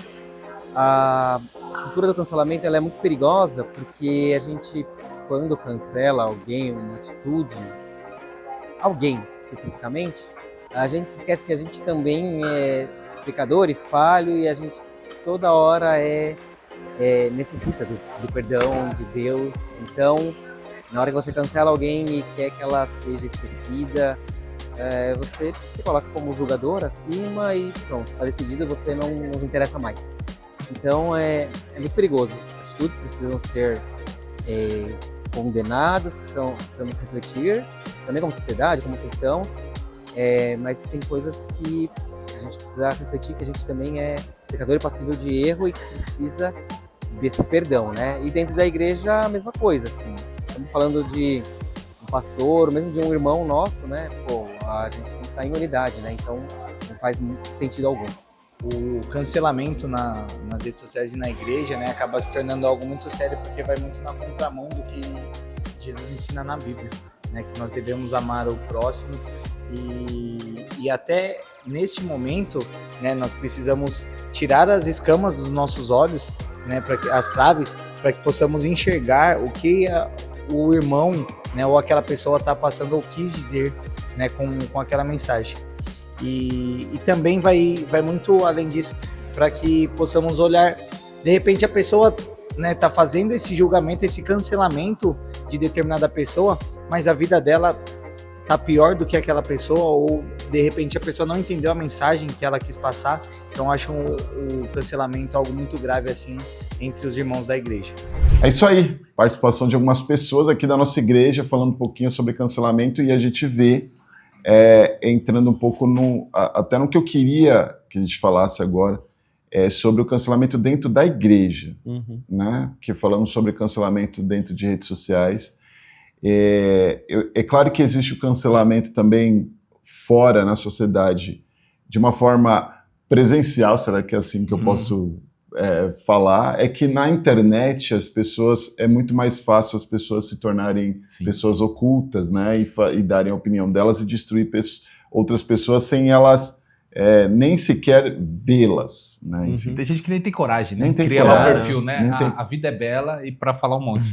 A cultura do cancelamento ela é muito perigosa porque a gente, quando cancela alguém, uma atitude, alguém especificamente, a gente se esquece que a gente também é pecador e falho e a gente toda hora necessita do perdão de Deus. Então, na hora que você cancela alguém e quer que ela seja esquecida, você se coloca como julgador acima e pronto, está decidido, você não nos interessa mais. Então é muito perigoso. Atitudes precisam ser condenadas, precisamos refletir, também como sociedade, como cristãos, mas tem coisas que a gente precisa refletir, que a gente também é pecador e passível de erro e precisa desse perdão, né? E dentro da igreja a mesma coisa, assim, estamos falando de um pastor, ou mesmo de um irmão nosso, né? Pô, a gente tem que estar em unidade, né? Então não faz sentido algum. O cancelamento nas redes sociais e na igreja, né, acaba se tornando algo muito sério, porque vai muito na contramão do que Jesus ensina na Bíblia, né, que nós devemos amar o próximo e até neste momento, né, nós precisamos tirar as escamas dos nossos olhos, né, as traves, para que possamos enxergar o que o irmão, né, ou aquela pessoa está passando ou quis dizer, né, com aquela mensagem. E também vai muito além disso, para que possamos olhar, de repente a pessoa, né, tá fazendo esse julgamento, esse cancelamento de determinada pessoa, mas a vida dela tá pior do que aquela pessoa, ou de repente a pessoa não entendeu a mensagem que ela quis passar. Então acho o cancelamento algo muito grave assim entre os irmãos da igreja. É isso aí, participação de algumas pessoas aqui da nossa igreja falando um pouquinho sobre cancelamento, e a gente vê entrando um pouco até no que eu queria que a gente falasse agora, sobre o cancelamento dentro da igreja, né? Porque falamos sobre cancelamento dentro de redes sociais. É claro que existe o cancelamento também fora na sociedade, de uma forma presencial, será que é assim que eu posso falar? É que na internet as pessoas, é muito mais fácil as pessoas se tornarem pessoas ocultas, né, e darem a opinião delas e destruir outras pessoas sem elas nem sequer vê-las, né? Enfim. Tem gente que nem tem coragem, né? Nem tem Cria coragem, lá o perfil, né? A vida é bela e para falar um monte.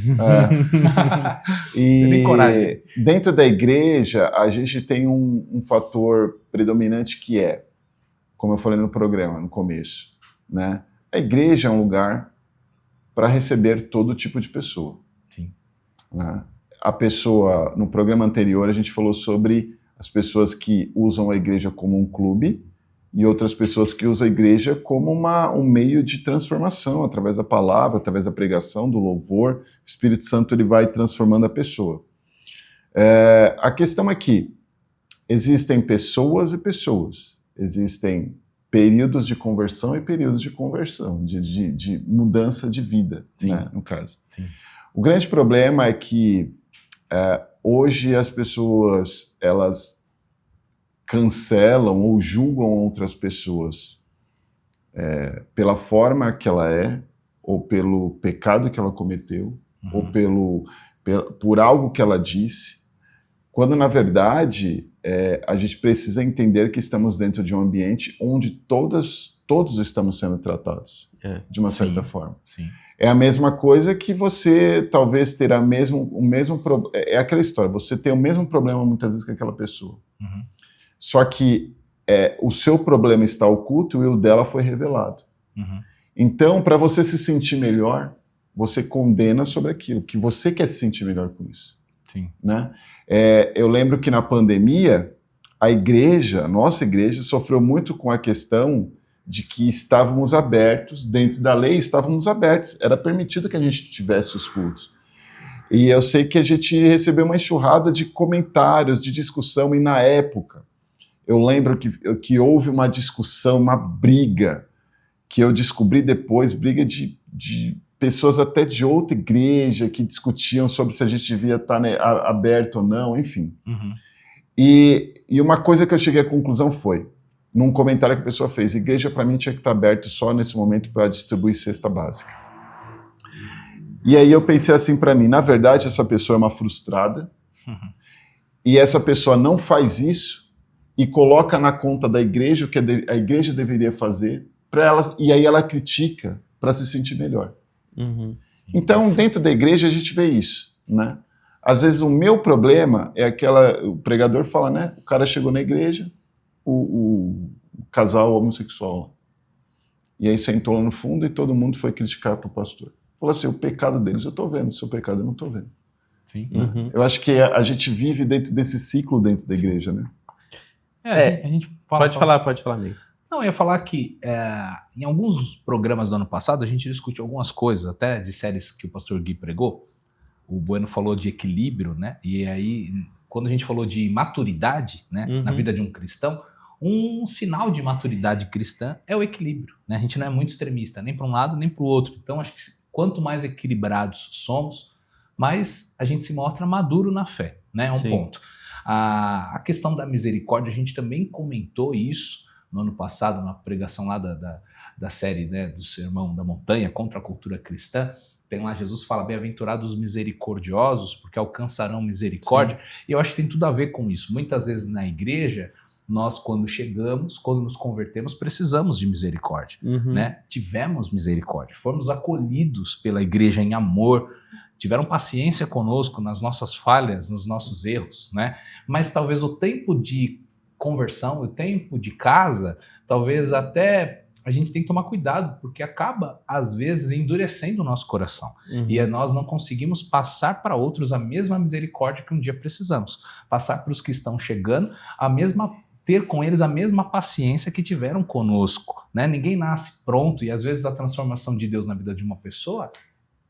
E tem coragem. Dentro da igreja a gente tem um fator predominante que como eu falei no programa, no começo, né? A igreja é um lugar para receber todo tipo de pessoa. Sim. Né? A pessoa, no programa anterior, a gente falou sobre as pessoas que usam a igreja como um clube e outras pessoas que usam a igreja como um meio de transformação, através da palavra, através da pregação, do louvor. O Espírito Santo ele vai transformando a pessoa. A questão é que existem pessoas e pessoas. Existem períodos de conversão e períodos de conversão, de mudança de vida, né, no caso. Sim. O grande problema é que hoje as pessoas, elas cancelam ou julgam outras pessoas pela forma que ela ou pelo pecado que ela cometeu, ou por algo que ela disse, quando na verdade a gente precisa entender que estamos dentro de um ambiente onde todos estamos sendo tratados, de uma certa forma. Sim. É a mesma coisa que você talvez terá o mesmo problema. É aquela história, você tem o mesmo problema muitas vezes que aquela pessoa. Só que o seu problema está oculto e o dela foi revelado. Então, para você se sentir melhor, você condena sobre aquilo, que você quer se sentir melhor com isso. Sim. Né? Eu lembro que na pandemia, a nossa igreja, sofreu muito com a questão de que estávamos abertos, dentro da lei estávamos abertos, era permitido que a gente tivesse os cultos. E eu sei que a gente recebeu uma enxurrada de comentários, de discussão, e na época, eu lembro que houve uma discussão, uma briga, que eu descobri depois, briga de pessoas até de outra igreja que discutiam sobre se a gente devia estar aberto ou não, enfim. E uma coisa que eu cheguei à conclusão foi, num comentário que a pessoa fez, igreja para mim tinha que estar aberto só nesse momento para distribuir cesta básica. E aí eu pensei assim para mim, na verdade essa pessoa é uma frustrada, e essa pessoa não faz isso e coloca na conta da igreja o que a igreja deveria fazer para elas, e aí ela critica para se sentir melhor. Então, dentro da igreja, a gente vê isso, né? Às vezes, o meu problema é o pregador fala, né? O cara chegou na igreja, o casal homossexual lá. E aí sentou lá no fundo e todo mundo foi criticar pro pastor. Falou assim, o pecado deles eu tô vendo, o seu pecado eu não tô vendo. Sim. Né? Eu acho que a gente vive dentro desse ciclo dentro da igreja, né? A gente pode falar, amigo. Não, eu ia falar que em alguns programas do ano passado a gente discutiu algumas coisas, até de séries que o pastor Gui pregou. O Bueno falou de equilíbrio, né? E aí, quando a gente falou de maturidade, né, na vida de um cristão, um sinal de maturidade cristã é o equilíbrio, né? A gente não é muito extremista, nem para um lado nem para o outro. Então, acho que quanto mais equilibrados somos, mais a gente se mostra maduro na fé, né? É um ponto. A questão da misericórdia, a gente também comentou isso no ano passado, na pregação lá da série, né, do Sermão da Montanha contra a cultura cristã. Tem lá, Jesus fala, bem-aventurados os misericordiosos, porque alcançarão misericórdia. Sim. E eu acho que tem tudo a ver com isso. Muitas vezes na igreja, nós quando chegamos, quando nos convertemos, precisamos de misericórdia, né? Tivemos misericórdia, fomos acolhidos pela igreja em amor, tiveram paciência conosco nas nossas falhas, nos nossos erros, né? Mas talvez o tempo de conversão, o tempo de casa, talvez até a gente tem que tomar cuidado, porque acaba, às vezes, endurecendo o nosso coração. E nós não conseguimos passar para outros a mesma misericórdia que um dia precisamos. Passar para os que estão chegando, ter com eles a mesma paciência que tiveram conosco, né? Ninguém nasce pronto, e às vezes a transformação de Deus na vida de uma pessoa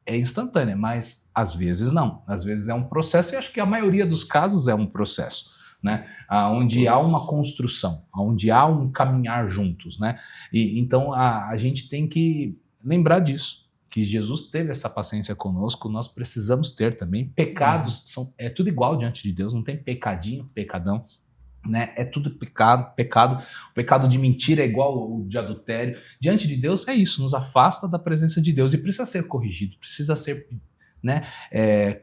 é instantânea, mas às vezes não. Às vezes é um processo, e acho que a maioria dos casos é um processo, né? Onde há uma construção, onde há um caminhar juntos, né? E então a gente tem que lembrar disso, que Jesus teve essa paciência conosco, nós precisamos ter também. Pecados é tudo igual diante de Deus, não tem pecadinho, pecadão, né? É tudo pecado. O pecado de mentira é igual o de adultério. Diante de Deus é isso, nos afasta da presença de Deus e precisa ser corrigido, precisa ser, né,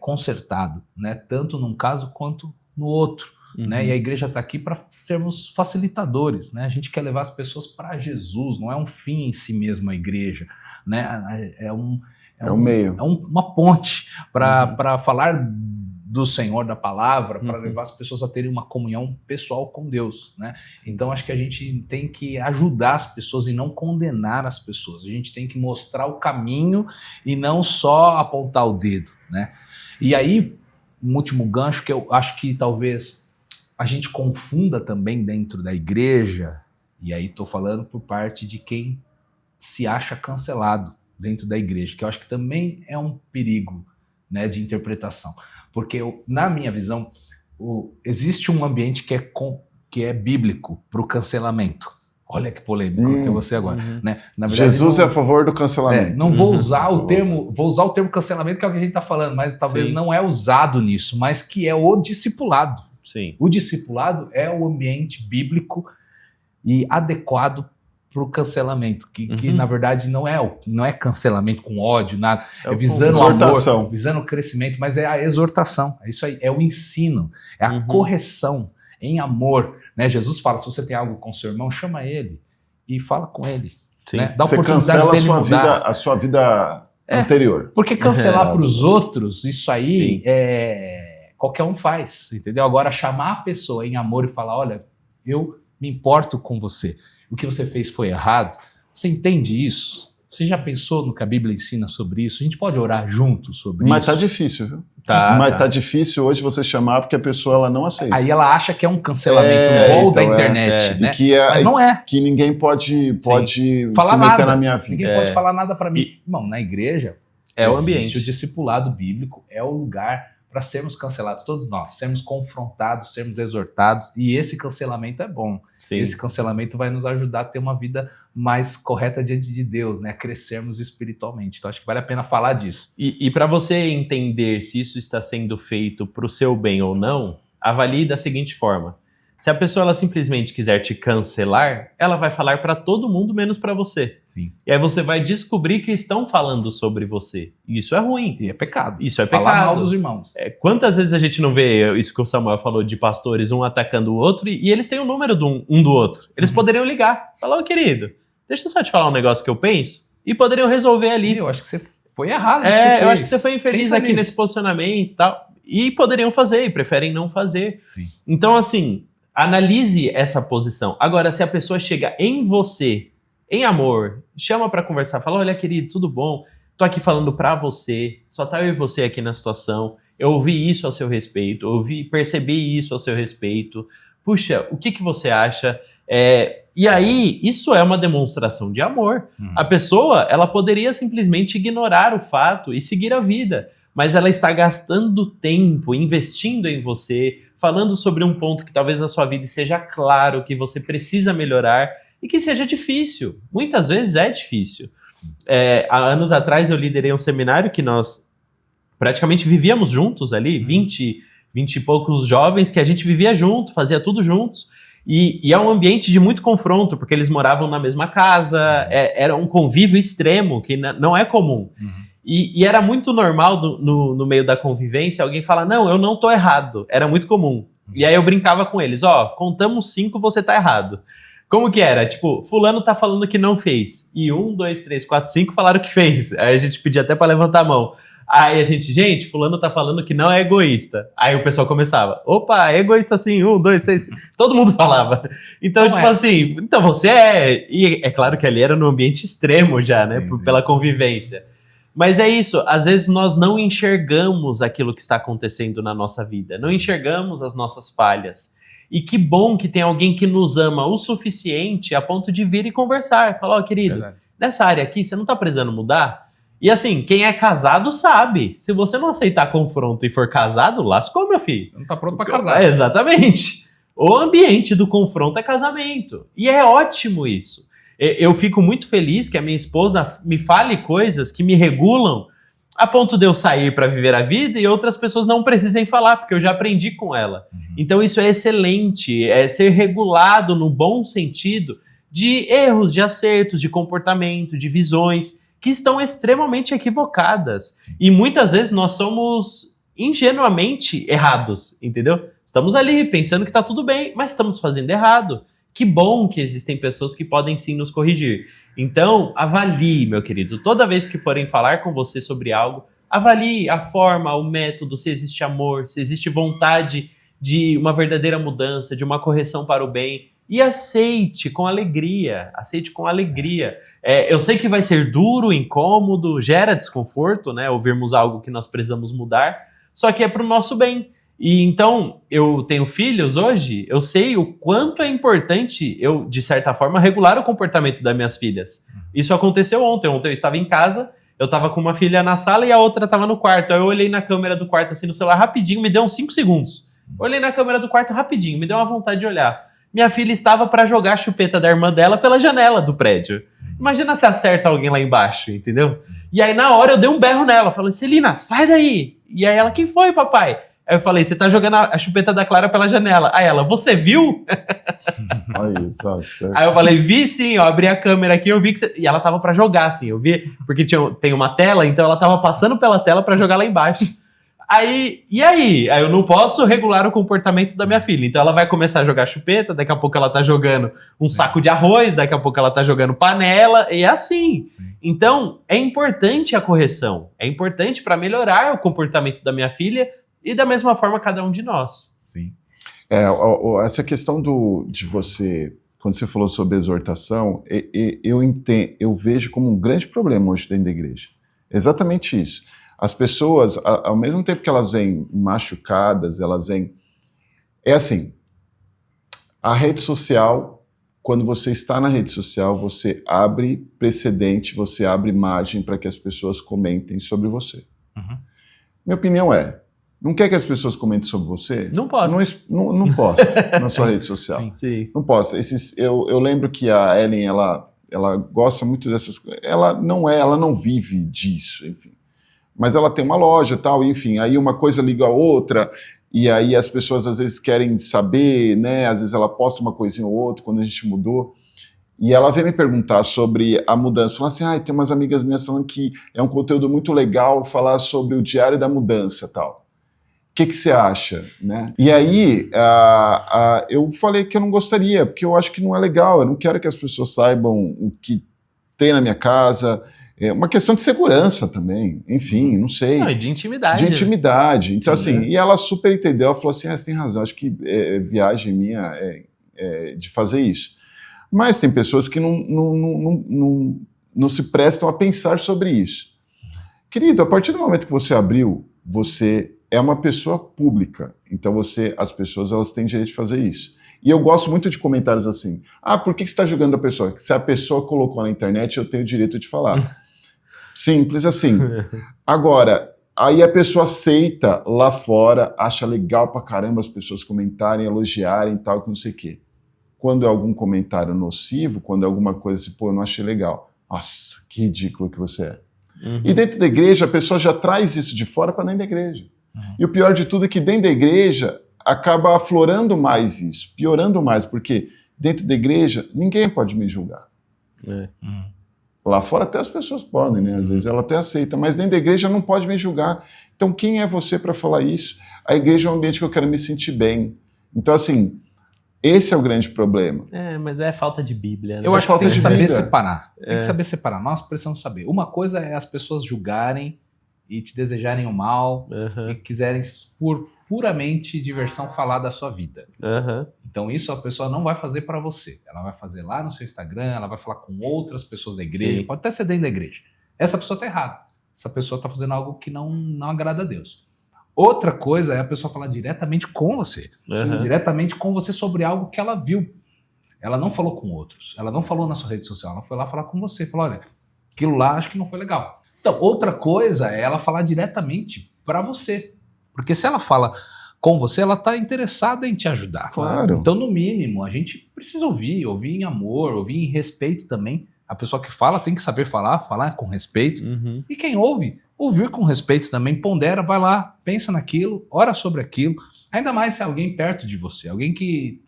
consertado, né? Tanto num caso quanto no outro. Né? E a igreja está aqui para sermos facilitadores, né? A gente quer levar as pessoas para Jesus, não é um fim em si mesmo a igreja, né? É um meio, uma ponte para falar do Senhor, da palavra, para levar as pessoas a terem uma comunhão pessoal com Deus, né? Então acho que a gente tem que ajudar as pessoas e não condenar as pessoas. A gente tem que mostrar o caminho e não só apontar o dedo, né? E aí, um último gancho que eu acho que talvez a gente confunda também dentro da igreja, e aí estou falando por parte de quem se acha cancelado dentro da igreja, que eu acho que também é um perigo, né, de interpretação. Porque, na minha visão, existe um ambiente que é bíblico para o cancelamento. Olha que polêmico que é você agora. Né? Na verdade, Jesus é a favor do cancelamento. Não vou usar o termo, vou usar o termo cancelamento, que é o que a gente está falando, mas talvez não é usado nisso, mas que é o discipulado. Sim. O discipulado é o ambiente bíblico e adequado para o cancelamento, que na verdade não é cancelamento com ódio, nada, é visando o amor, visando o crescimento, mas é a exortação, é isso aí, é o ensino, é a correção em amor, né? Jesus fala, se você tem algo com seu irmão, chama ele e fala com ele, né? Dá você cancela a sua vida anterior. Porque cancelar para os outros, isso aí qualquer um faz, entendeu? Agora, chamar a pessoa em amor e falar, olha, eu me importo com você, o que você fez foi errado, você entende isso? Você já pensou no que a Bíblia ensina sobre isso? A gente pode orar juntos sobre isso? Mas tá difícil, viu? Tá difícil hoje você chamar porque a pessoa ela não aceita. Aí ela acha que é um cancelamento igual da internet, né? Mas não é. Que ninguém pode falar se meter nada na minha vida. Ninguém pode falar nada para mim. Irmão, na igreja é o ambiente. O discipulado bíblico é o lugar para sermos cancelados, todos nós, sermos confrontados, sermos exortados, e esse cancelamento é bom. Sim. Esse cancelamento vai nos ajudar a ter uma vida mais correta diante de Deus, né? A crescermos espiritualmente. Então acho que vale a pena falar disso. E para você entender se isso está sendo feito para o seu bem ou não, avalie da seguinte forma. Se a pessoa ela simplesmente quiser te cancelar, ela vai falar para todo mundo menos para você. Sim. E aí você vai descobrir que estão falando sobre você. E isso é ruim. E é pecado. Isso é falar pecado. Falar mal dos irmãos. Quantas vezes a gente não vê isso que o Samuel falou de pastores, um atacando o outro, e eles têm o número um do outro. Eles poderiam ligar. Falar, ô querido, deixa eu só te falar um negócio que eu penso. E poderiam resolver ali. Eu acho que você foi errado. Eu acho que você foi infeliz aqui nesse posicionamento e tal. E poderiam fazer, e preferem não fazer. Sim. Então, assim, analise essa posição. Agora, se a pessoa chega em você, em amor, chama pra conversar, fala, olha, querido, tudo bom? Tô aqui falando pra você, só tá eu e você aqui na situação, eu ouvi isso a seu respeito, percebi isso a seu respeito. Puxa, o que você acha? E aí, isso é uma demonstração de amor. A pessoa, ela poderia simplesmente ignorar o fato e seguir a vida, mas ela está gastando tempo, investindo em você, falando sobre um ponto que talvez na sua vida seja claro que você precisa melhorar e que seja difícil. Muitas vezes é difícil. Há anos atrás eu liderei um seminário que nós praticamente vivíamos juntos ali, 20 e poucos jovens que a gente vivia junto, fazia tudo juntos. E é um ambiente de muito confronto, porque eles moravam na mesma casa, era um convívio extremo, que não é comum. E era muito normal no meio da convivência alguém falar, não, eu não tô errado. Era muito comum. E aí eu brincava com eles, contamos 5, você tá errado. Como que era? Tipo, fulano tá falando que não fez. E 1, 2, 3, 4, 5 falaram que fez. Aí a gente pedia até pra levantar a mão. Aí a gente, fulano tá falando que não é egoísta. Aí o pessoal começava, opa, é egoísta sim, 1, 2, 3, todo mundo falava. Então, não assim, então você é... E é claro que ali era num ambiente extremo já, né, pela convivência. Mas é isso, às vezes nós não enxergamos aquilo que está acontecendo na nossa vida, não enxergamos as nossas falhas. E que bom que tem alguém que nos ama o suficiente a ponto de vir e conversar. Falar, querido, nessa área aqui, você não tá precisando mudar? E assim, quem é casado sabe. Se você não aceitar confronto e for casado, lascou, meu filho. Não tá pronto pra casar. Exatamente. O ambiente do confronto é casamento. E é ótimo isso. Eu fico muito feliz que a minha esposa me fale coisas que me regulam a ponto de eu sair para viver a vida e outras pessoas não precisem falar, porque eu já aprendi com ela. Então isso é excelente, é ser regulado no bom sentido de erros, de acertos, de comportamento, de visões que estão extremamente equivocadas. E muitas vezes nós somos ingenuamente errados, entendeu? Estamos ali pensando que está tudo bem, mas estamos fazendo errado. Que bom que existem pessoas que podem sim nos corrigir. Então, avalie, meu querido. Toda vez que forem falar com você sobre algo, avalie a forma, o método, se existe amor, se existe vontade de uma verdadeira mudança, de uma correção para o bem. E aceite com alegria. Aceite com alegria. Eu sei que vai ser duro, incômodo, gera desconforto, né? Ouvirmos algo que nós precisamos mudar, só que é para o nosso bem. E então, eu tenho filhos hoje, eu sei o quanto é importante eu, de certa forma, regular o comportamento das minhas filhas. Isso aconteceu ontem. Ontem eu estava em casa, eu estava com uma filha na sala e a outra estava no quarto. Aí eu olhei na câmera do quarto, assim, no celular, rapidinho, me deu uns 5 segundos. Olhei na câmera do quarto rapidinho, me deu uma vontade de olhar. Minha filha estava para jogar a chupeta da irmã dela pela janela do prédio. Imagina se acerta alguém lá embaixo, entendeu? E aí, na hora, eu dei um berro nela. Falei, Celina, sai daí! E aí ela, quem foi, papai? Aí eu falei, você tá jogando a chupeta da Clara pela janela. Aí ela, você viu? Aí, certo. Aí eu falei, vi sim, eu abri a câmera aqui, eu vi que você... E ela tava pra jogar, assim, eu vi, porque tem uma tela, então ela tava passando pela tela pra jogar lá embaixo. Aí eu não posso regular o comportamento da minha filha. Então ela vai começar a jogar chupeta, daqui a pouco ela tá jogando um saco de arroz, daqui a pouco ela tá jogando panela, e é assim. Então, é importante a correção, é importante para melhorar o comportamento da minha filha e da mesma forma cada um de nós. Sim. Essa questão de você, quando você falou sobre exortação, eu vejo como um grande problema hoje dentro da igreja. Exatamente isso. As pessoas, ao mesmo tempo que elas vêm machucadas, elas vêm... É assim, a rede social, quando você está na rede social, você abre precedente, você abre margem para que as pessoas comentem sobre você. Minha opinião não quer que as pessoas comentem sobre você? Não posta. Não posta na sua rede social. Sim. Não posta. Eu lembro que a Ellen, ela gosta muito dessas coisas. Ela não vive disso, enfim. Mas ela tem uma loja e tal, enfim, aí uma coisa liga a outra, e aí as pessoas às vezes querem saber, né, às vezes ela posta uma coisinha ou outra, quando a gente mudou, e ela veio me perguntar sobre a mudança, falou assim, tem umas amigas minhas falando que é um conteúdo muito legal falar sobre o diário da mudança e tal. O que você acha, né? E aí, eu falei que eu não gostaria, porque eu acho que não é legal, eu não quero que as pessoas saibam o que tem na minha casa. É uma questão de segurança também, enfim, não sei. Não, de intimidade. De intimidade. Então, assim, e ela super entendeu, ela falou assim, você tem razão, acho que viagem minha de fazer isso. Mas tem pessoas que não se prestam a pensar sobre isso. Querido, a partir do momento que você abriu, você é uma pessoa pública, então as pessoas elas têm direito de fazer isso. E eu gosto muito de comentários assim. Por que você está julgando a pessoa? Se a pessoa colocou na internet, eu tenho o direito de falar. Simples assim. Agora, aí a pessoa aceita lá fora, acha legal pra caramba as pessoas comentarem, elogiarem e tal, que não sei o quê. Quando é algum comentário nocivo, quando é alguma coisa assim, eu não achei legal. Nossa, que ridículo que você é. E dentro da igreja, a pessoa já traz isso de fora para dentro da igreja. E o pior de tudo é que dentro da igreja acaba aflorando mais isso, piorando mais, porque dentro da igreja ninguém pode me julgar. Lá fora até as pessoas podem, né? Às vezes ela até aceita, mas dentro da igreja não pode me julgar. Então quem é você para falar isso? A igreja é um ambiente que eu quero me sentir bem. Então assim, esse é o grande problema. Mas é falta de Bíblia, né? Eu acho que tem que saber Bíblia. separar. Tem que saber separar. Nós precisamos saber. Uma coisa é as pessoas julgarem e te desejarem o mal e quiserem, por puramente diversão, falar da sua vida. Então isso a pessoa não vai fazer para você. Ela vai fazer lá no seu Instagram, ela vai falar com outras pessoas da igreja, pode até ser dentro da igreja. Essa pessoa tá errada. Essa pessoa tá fazendo algo que não agrada a Deus. Outra coisa é a pessoa falar diretamente com você. Diretamente com você sobre algo que ela viu. Ela não falou com outros. Ela não falou na sua rede social. Ela foi lá falar com você. Falou, olha, aquilo lá acho que não foi legal. Então, outra coisa é ela falar diretamente para você. Porque se ela fala com você, ela está interessada em te ajudar. Claro. Então, no mínimo, a gente precisa ouvir em amor, ouvir em respeito também. A pessoa que fala tem que saber falar com respeito. E quem ouve, ouvir com respeito também, pondera, vai lá, pensa naquilo, ora sobre aquilo. Ainda mais se é alguém perto de você, alguém que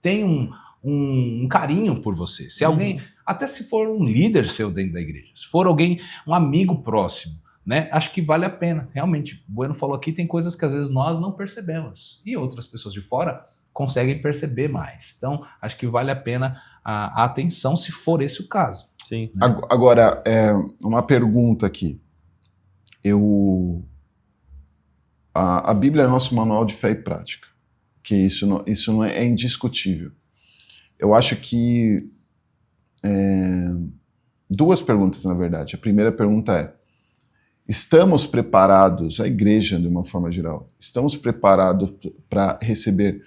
tem um carinho por você. Se alguém, até se for um líder seu dentro da igreja, se for alguém, um amigo próximo, né? Acho que vale a pena. Realmente, o Bueno falou aqui, tem coisas que às vezes nós não percebemos e outras pessoas de fora conseguem perceber mais. Então, acho que vale a pena a atenção se for esse o caso. Sim. Né? Agora, uma pergunta aqui. A Bíblia é nosso manual de fé e prática, que isso não é indiscutível. Eu acho que duas perguntas, na verdade. A primeira pergunta é: estamos preparados, a igreja de uma forma geral, estamos preparados para receber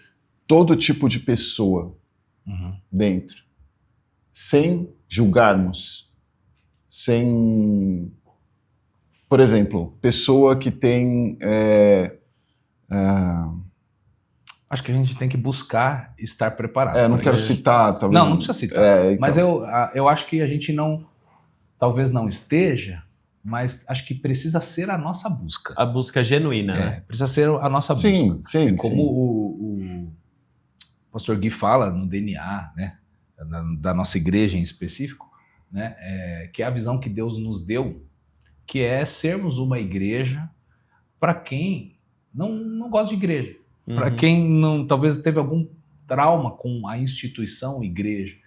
todo tipo de pessoa dentro, sem julgarmos, sem... Por exemplo, pessoa que tem... Acho que a gente tem que buscar estar preparado. não quero citar, talvez... Não precisa citar. Então. Mas eu acho que a gente talvez não esteja, mas acho que precisa ser a nossa busca. A busca genuína, né? Precisa ser a nossa busca. Sim. Como o pastor Gui fala no DNA, né, da nossa igreja em específico, né, que é a visão que Deus nos deu, que é sermos uma igreja para quem não gosta de igreja, para quem talvez teve algum trauma com a instituição igreja,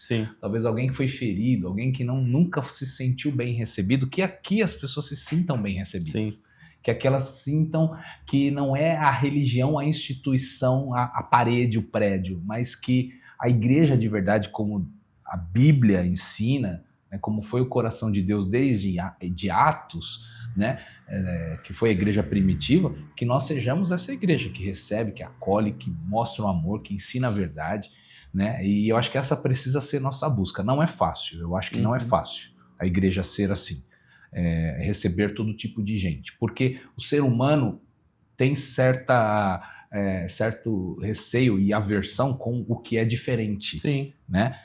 talvez alguém que foi ferido, alguém que nunca se sentiu bem recebido, que aqui as pessoas se sintam bem recebidas. Que aqui elas sintam que não é a religião, a instituição, a parede, o prédio, mas que a igreja de verdade, como a Bíblia ensina, né, como foi o coração de Deus desde de Atos, né, que foi a igreja primitiva, que nós sejamos essa igreja que recebe, que acolhe, que mostra o amor, que ensina a verdade, né, e eu acho que essa precisa ser nossa busca. Não é fácil, eu acho que não é fácil a igreja ser assim. Receber todo tipo de gente, porque o ser humano tem certo receio e aversão com o que é diferente, né?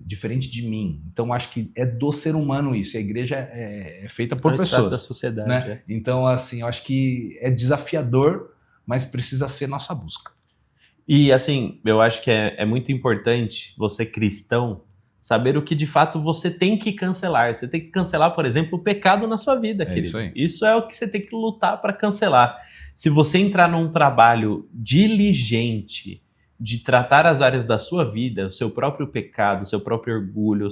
Diferente de mim. Então acho que é do ser humano isso. A igreja é feita por pessoas, da sociedade, né? Então assim, eu acho que é desafiador, mas precisa ser nossa busca. E assim, eu acho que é muito importante você, cristão, saber o que de fato você tem que cancelar. Você tem que cancelar, por exemplo, o pecado na sua vida, querido. Isso aí. Isso é o que você tem que lutar para cancelar. Se você entrar num trabalho diligente de tratar as áreas da sua vida, o seu próprio pecado, o seu próprio orgulho,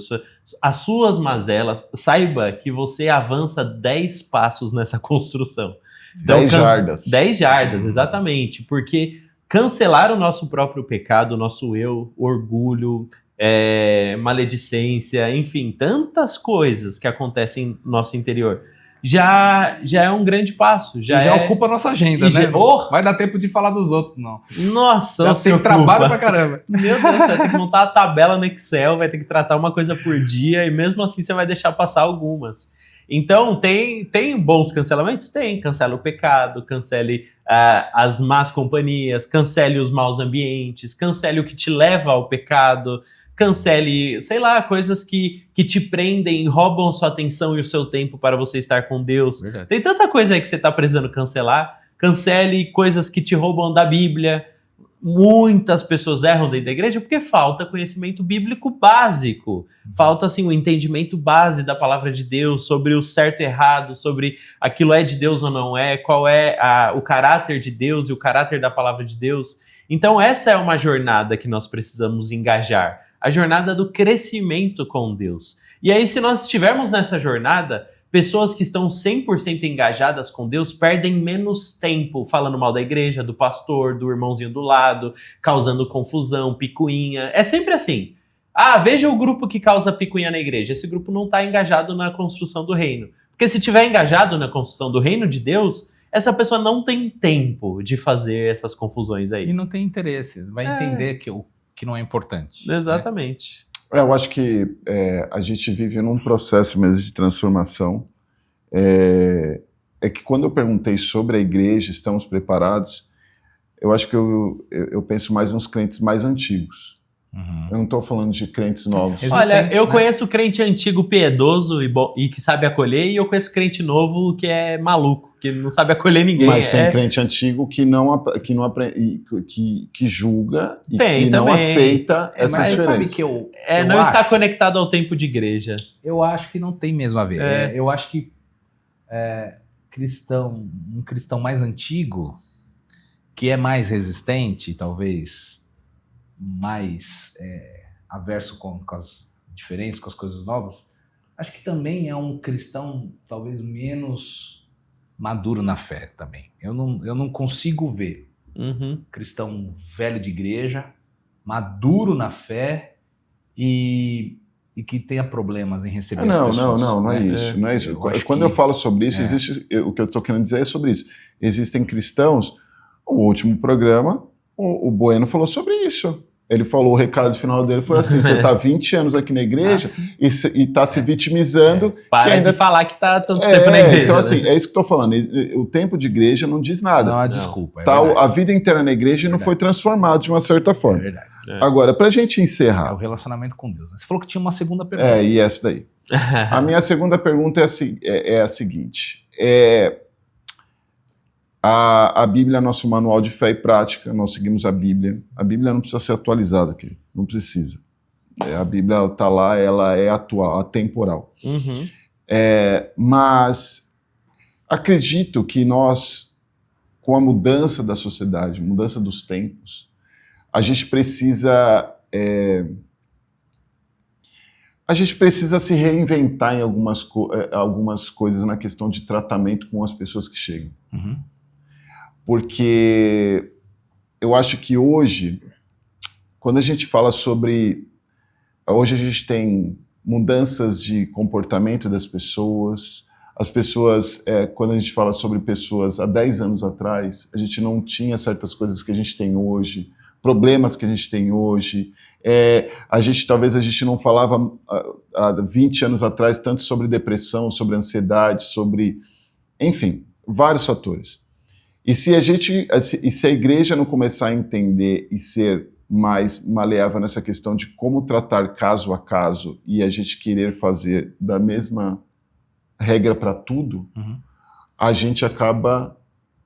as suas mazelas, saiba que você avança 10 passos nessa construção. Então, 10 jardas. 10 jardas, exatamente. Porque cancelar o nosso próprio pecado, o nosso eu, orgulho, maledicência, enfim, tantas coisas que acontecem no nosso interior. já é um grande passo. Já ocupa a nossa agenda, E né? Oh! Vai dar tempo de falar dos outros, não. Nossa, Já o seu tem trabalho pra caramba. Meu Deus, você vai ter que montar uma tabela no Excel, vai ter que tratar uma coisa por dia e mesmo assim você vai deixar passar algumas. Então, tem bons cancelamentos? Tem. Cancela o pecado, cancele as más companhias, cancele os maus ambientes, cancele o que te leva ao pecado, cancele, sei lá, coisas que te prendem, roubam a sua atenção e o seu tempo para você estar com Deus. Verdade. Tem tanta coisa aí que você está precisando cancelar. Cancele coisas que te roubam da Bíblia. Muitas pessoas erram dentro da igreja porque falta conhecimento bíblico básico. Falta, assim, o entendimento base da palavra de Deus sobre o certo e errado, sobre aquilo é de Deus ou não é, qual é o caráter de Deus e o caráter da palavra de Deus. Então, essa é uma jornada que nós precisamos engajar. A jornada do crescimento com Deus. E aí, se nós estivermos nessa jornada, pessoas que estão 100% engajadas com Deus perdem menos tempo falando mal da igreja, do pastor, do irmãozinho do lado, causando confusão, picuinha. É sempre assim. Veja o grupo que causa picuinha na igreja. Esse grupo não está engajado na construção do reino. Porque se estiver engajado na construção do reino de Deus, essa pessoa não tem tempo de fazer essas confusões aí. E não tem interesse. Vai entender que não é importante. Exatamente. Eu acho que a gente vive num processo mesmo de transformação. É que quando eu perguntei sobre a igreja, estamos preparados, eu acho que eu penso mais nos crentes mais antigos. Uhum. Eu não estou falando de crentes novos. Olha, eu conheço crente antigo piedoso e que sabe acolher, e eu conheço crente novo que é maluco, que não sabe acolher ninguém. Mas tem crente antigo que julga e Tem, que também. não aceita essas Mas diferenças. sabe que eu não acho, está conectado ao tempo de igreja. Eu acho que não tem mesmo a ver. Eu acho que um cristão mais antigo, que é mais resistente, talvez mais averso com as diferenças, com as coisas novas, acho que também é um cristão talvez menos maduro na fé também. Eu não consigo ver cristão velho de igreja, maduro na fé e que tenha problemas em receber as pessoas. Não é isso. Não é isso. Quando eu falo sobre isso, o que eu estou querendo dizer é sobre isso. Existem cristãos, o último programa, o Bueno falou sobre isso. Ele falou, o recado final dele foi assim, você está 20 anos aqui na igreja e está se vitimizando. Para de falar que está tanto tempo na igreja. Então, assim, é isso que eu estou falando. O tempo de igreja não diz nada. Não, desculpa. A vida inteira na igreja não foi transformada de uma certa forma. É verdade. Agora, para a gente encerrar... É o relacionamento com Deus. Você falou que tinha uma segunda pergunta. E essa daí. A minha segunda pergunta é a seguinte. A Bíblia é nosso manual de fé e prática, nós seguimos a Bíblia. A Bíblia não precisa ser atualizada, querido. Não precisa. A Bíblia está lá, ela é atual, atemporal. Mas acredito que nós, com a mudança da sociedade, mudança dos tempos, a gente precisa se reinventar em algumas coisas na questão de tratamento com as pessoas que chegam. Porque eu acho que hoje, quando a gente fala sobre... Hoje a gente tem mudanças de comportamento das pessoas. As pessoas, quando a gente fala sobre pessoas há 10 anos atrás, a gente não tinha certas coisas que a gente tem hoje, problemas que a gente tem hoje. Talvez a gente não falava há 20 anos atrás tanto sobre depressão, sobre ansiedade, sobre... Enfim, vários fatores. E se a igreja não começar a entender e ser mais maleável nessa questão de como tratar caso a caso e a gente querer fazer da mesma regra para tudo, a gente acaba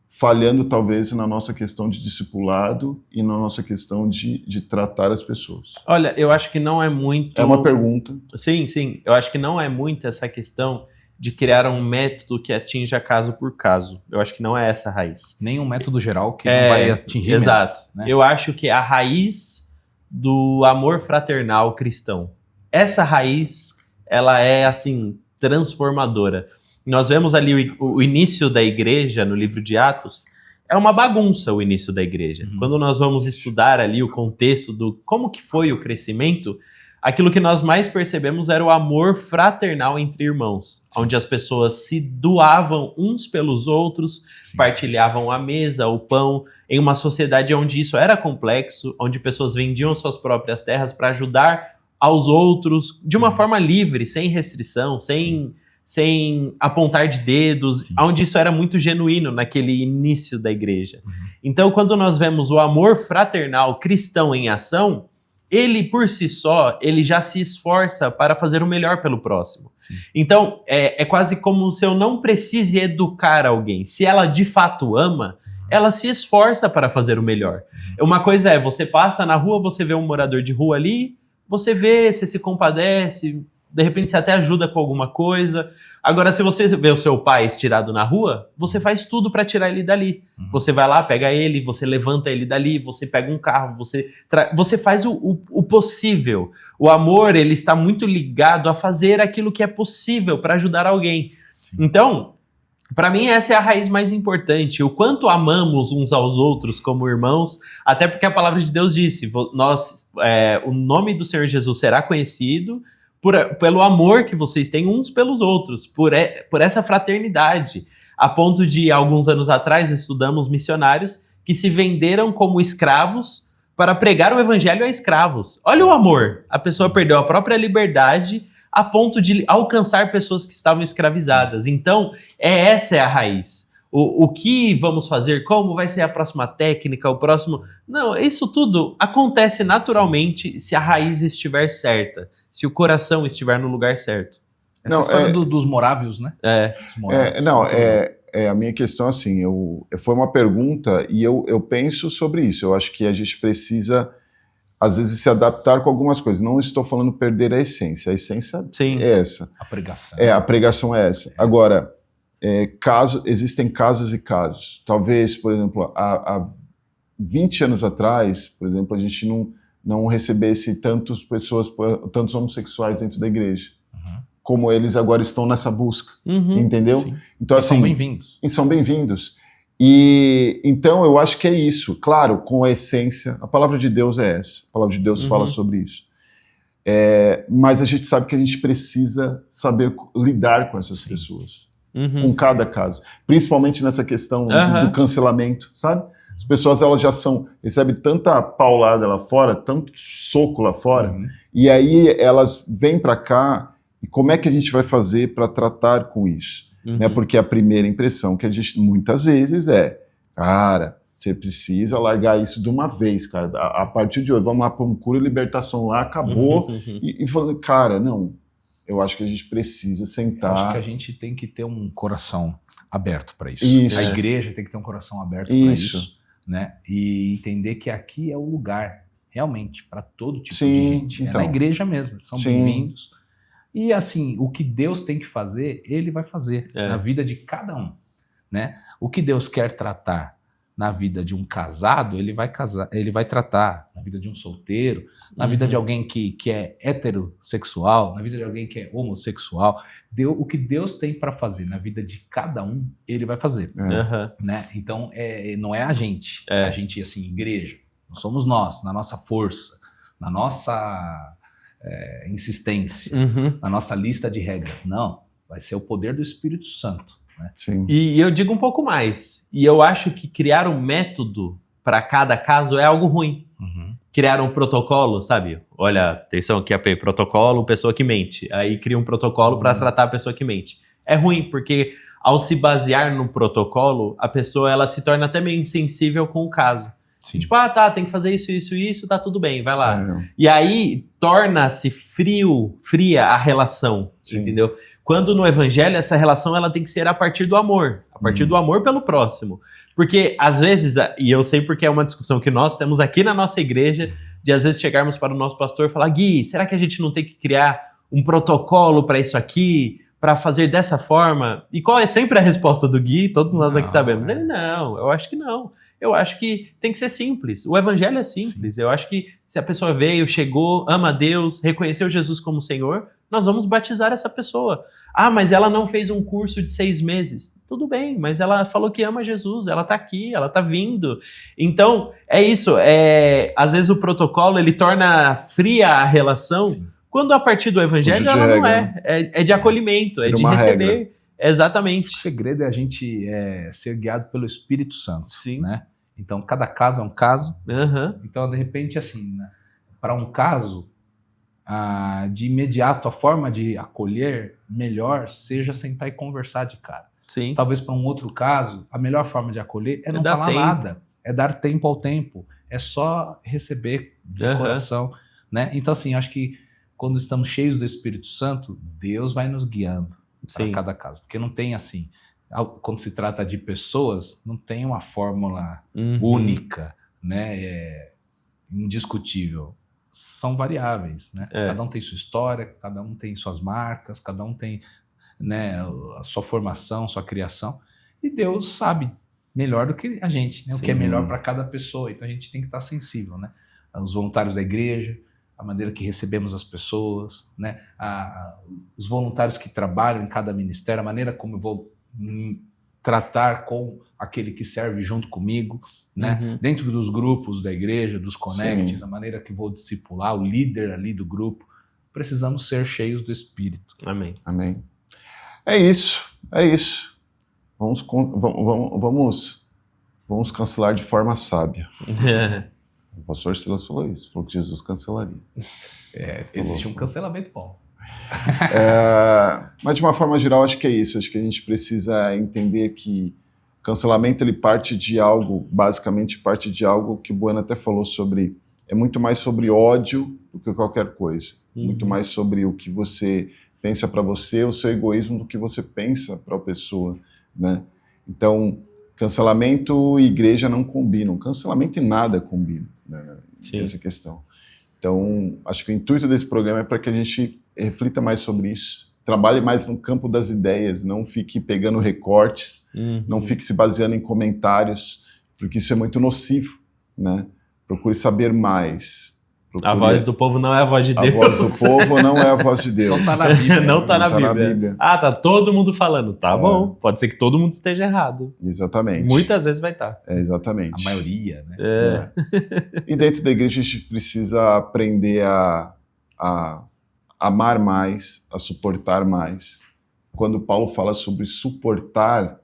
falhando talvez na nossa questão de discipulado e na nossa questão de tratar as pessoas. Olha, eu acho que não é muito... É uma pergunta. Sim. Eu acho que não é muito essa questão de criar um método que atinja caso por caso. Eu acho que não é essa a raiz. Nem um método geral que não vai atingir. Exato. Mesmo, né? Eu acho que a raiz do amor fraternal cristão, essa raiz, ela é, assim, transformadora. Nós vemos ali o início da igreja no livro de Atos, é uma bagunça o início da igreja. Quando nós vamos estudar ali o contexto do como que foi o crescimento, aquilo que nós mais percebemos era o amor fraternal entre irmãos, onde as pessoas se doavam uns pelos outros, partilhavam a mesa, o pão, em uma sociedade onde isso era complexo, onde pessoas vendiam suas próprias terras para ajudar aos outros de uma forma livre, sem restrição, sem apontar de dedos, onde isso era muito genuíno naquele início da igreja. Então, quando nós vemos o amor fraternal cristão em ação, ele, por si só, ele já se esforça para fazer o melhor pelo próximo. Então, é quase como se eu não precise educar alguém. Se ela de fato ama, ela se esforça para fazer o melhor. Uma coisa é, você passa na rua, você vê um morador de rua ali, você vê, você se compadece, de repente você até ajuda com alguma coisa. Agora, se você vê o seu pai estirado na rua, você faz tudo para tirar ele dali. Você vai lá, pega ele, você levanta ele dali, você pega um carro, você faz o possível. O amor, ele está muito ligado a fazer aquilo que é possível para ajudar alguém. Então, para mim, essa é a raiz mais importante. O quanto amamos uns aos outros como irmãos, até porque a palavra de Deus disse, o nome do Senhor Jesus será conhecido pelo amor que vocês têm uns pelos outros, por essa fraternidade, a ponto de, alguns anos atrás, estudamos missionários que se venderam como escravos para pregar o evangelho a escravos. Olha o amor! A pessoa perdeu a própria liberdade a ponto de alcançar pessoas que estavam escravizadas. Então, essa é a raiz. O que vamos fazer? Como vai ser a próxima técnica? O próximo... Não, isso tudo acontece naturalmente se a raiz estiver certa. Se o coração estiver no lugar certo. Essa história dos morávios, né? A minha questão, assim, foi uma pergunta e eu penso sobre isso. Eu acho que a gente precisa, às vezes, se adaptar com algumas coisas. Não estou falando perder a essência. A essência é essa. A pregação. A pregação é essa. Agora, existem casos e casos. Talvez, por exemplo, há 20 anos atrás, por exemplo, a gente não recebesse tantos homossexuais dentro da igreja, como eles agora estão nessa busca, entendeu? Sim. Então, assim, são bem-vindos. E são bem-vindos. E então eu acho que é isso, claro, com a essência, a palavra de Deus é essa, a palavra de Deus fala sobre isso. Mas a gente sabe que a gente precisa saber lidar com essas pessoas, com cada caso, principalmente nessa questão do cancelamento, sabe? As pessoas, elas já recebem tanta paulada lá fora, tanto soco lá fora, e aí elas vêm para cá, e como é que a gente vai fazer para tratar com isso? Né? Porque a primeira impressão que a gente muitas vezes cara, você precisa largar isso de uma vez, cara, a partir de hoje, vamos lá para um cura e libertação lá, acabou, e falando, cara, não, eu acho que a gente precisa sentar. Eu acho que a gente tem que ter um coração aberto para isso. A igreja tem que ter um coração aberto para isso. Né? E entender que aqui é o lugar, realmente, para todo tipo de gente. Então, é na igreja mesmo, são bem-vindos. E assim, o que Deus tem que fazer, Ele vai fazer na vida de cada um. Né? O que Deus quer tratar na vida de um casado, Ele vai tratar na vida de um solteiro, na vida de alguém que é heterossexual, na vida de alguém que é homossexual. O que Deus tem para fazer na vida de cada um, Ele vai fazer. Né? Então, não é a gente, assim, igreja. Não somos nós, na nossa força, na nossa insistência, na nossa lista de regras. Não, vai ser o poder do Espírito Santo. Né? E eu digo um pouco mais. E eu acho que criar um método para cada caso é algo ruim. Criar um protocolo, sabe? Olha, atenção aqui, protocolo, pessoa que mente. Aí cria um protocolo para tratar a pessoa que mente. É ruim, porque ao se basear no protocolo, a pessoa ela se torna até meio insensível com o caso. Tipo, tem que fazer isso, tá tudo bem, vai lá. E aí torna-se fria a relação, entendeu? Quando no evangelho essa relação ela tem que ser a partir do amor, do amor pelo próximo. Porque às vezes, e eu sei porque é uma discussão que nós temos aqui na nossa igreja, de às vezes chegarmos para o nosso pastor e falar, Gui, será que a gente não tem que criar um protocolo para isso aqui, para fazer dessa forma? E qual é sempre a resposta do Gui? Todos nós aqui sabemos. Ele, não, eu acho que não. Eu acho que tem que ser simples. O evangelho é simples. Eu acho que se a pessoa veio, chegou, ama a Deus, reconheceu Jesus como Senhor, nós vamos batizar essa pessoa. Ah, mas ela não fez um curso de 6 meses. Tudo bem, mas ela falou que ama Jesus, ela tá aqui, ela tá vindo. Então, é isso. Às vezes o protocolo, ele torna fria a relação, Sim. quando a partir do evangelho ela não é. É de acolhimento, é de receber. Regra. Exatamente. O segredo é a gente ser guiado pelo Espírito Santo. Sim. Né? Então, cada caso é um caso. Uhum. Então, de repente, assim, né, para um caso, de imediato, a forma de acolher melhor seja sentar e conversar de cara. Sim. Talvez para um outro caso, a melhor forma de acolher é não dar falar tempo. nada, é dar tempo ao tempo, é só receber de coração. Né? Então, assim, acho que quando estamos cheios do Espírito Santo, Deus vai nos guiando para Sim. cada caso. Porque não tem assim, quando se trata de pessoas, não tem uma fórmula única, né? Indiscutível. São variáveis, né? Cada um tem sua história, cada um tem suas marcas, cada um tem, né, a sua formação, sua criação. E Deus sabe melhor do que a gente, né? O que é melhor para cada pessoa. Então a gente tem que estar sensível, né? Os voluntários da igreja, a maneira que recebemos as pessoas, né? Os voluntários que trabalham em cada ministério, a maneira como eu vou tratar com aquele que serve junto comigo, né? Dentro dos grupos da igreja, dos connects, Sim. a maneira que vou discipular, o líder ali do grupo. Precisamos ser cheios do Espírito. Amém. Amém. É isso. Vamos cancelar de forma sábia. O pastor Silas falou isso, falou que Jesus cancelaria. Existe um cancelamento bom. Mas de uma forma geral, acho que é isso. Acho que a gente precisa entender que cancelamento ele parte de algo, basicamente parte de algo que o Bueno até falou sobre, é muito mais sobre ódio do que qualquer coisa. Muito mais sobre o que você pensa para você, o seu egoísmo do que você pensa para a pessoa, né? Então, cancelamento e igreja não combinam. Cancelamento e nada combina, né, nessa questão. Então, acho que o intuito desse programa é para que a gente reflita mais sobre isso, trabalhe mais no campo das ideias, não fique pegando recortes, não fique se baseando em comentários, porque isso é muito nocivo, né? Procure saber mais. A voz do povo não é a voz de Deus. A voz do povo não é a voz de Deus. Não está na Bíblia. Não está na Bíblia. Ah, tá todo mundo falando. Tá bom. Pode ser que todo mundo esteja errado. Exatamente. Muitas vezes vai estar. Exatamente. A maioria, né? E dentro da igreja a gente precisa aprender a amar mais, a suportar mais. Quando Paulo fala sobre suportar,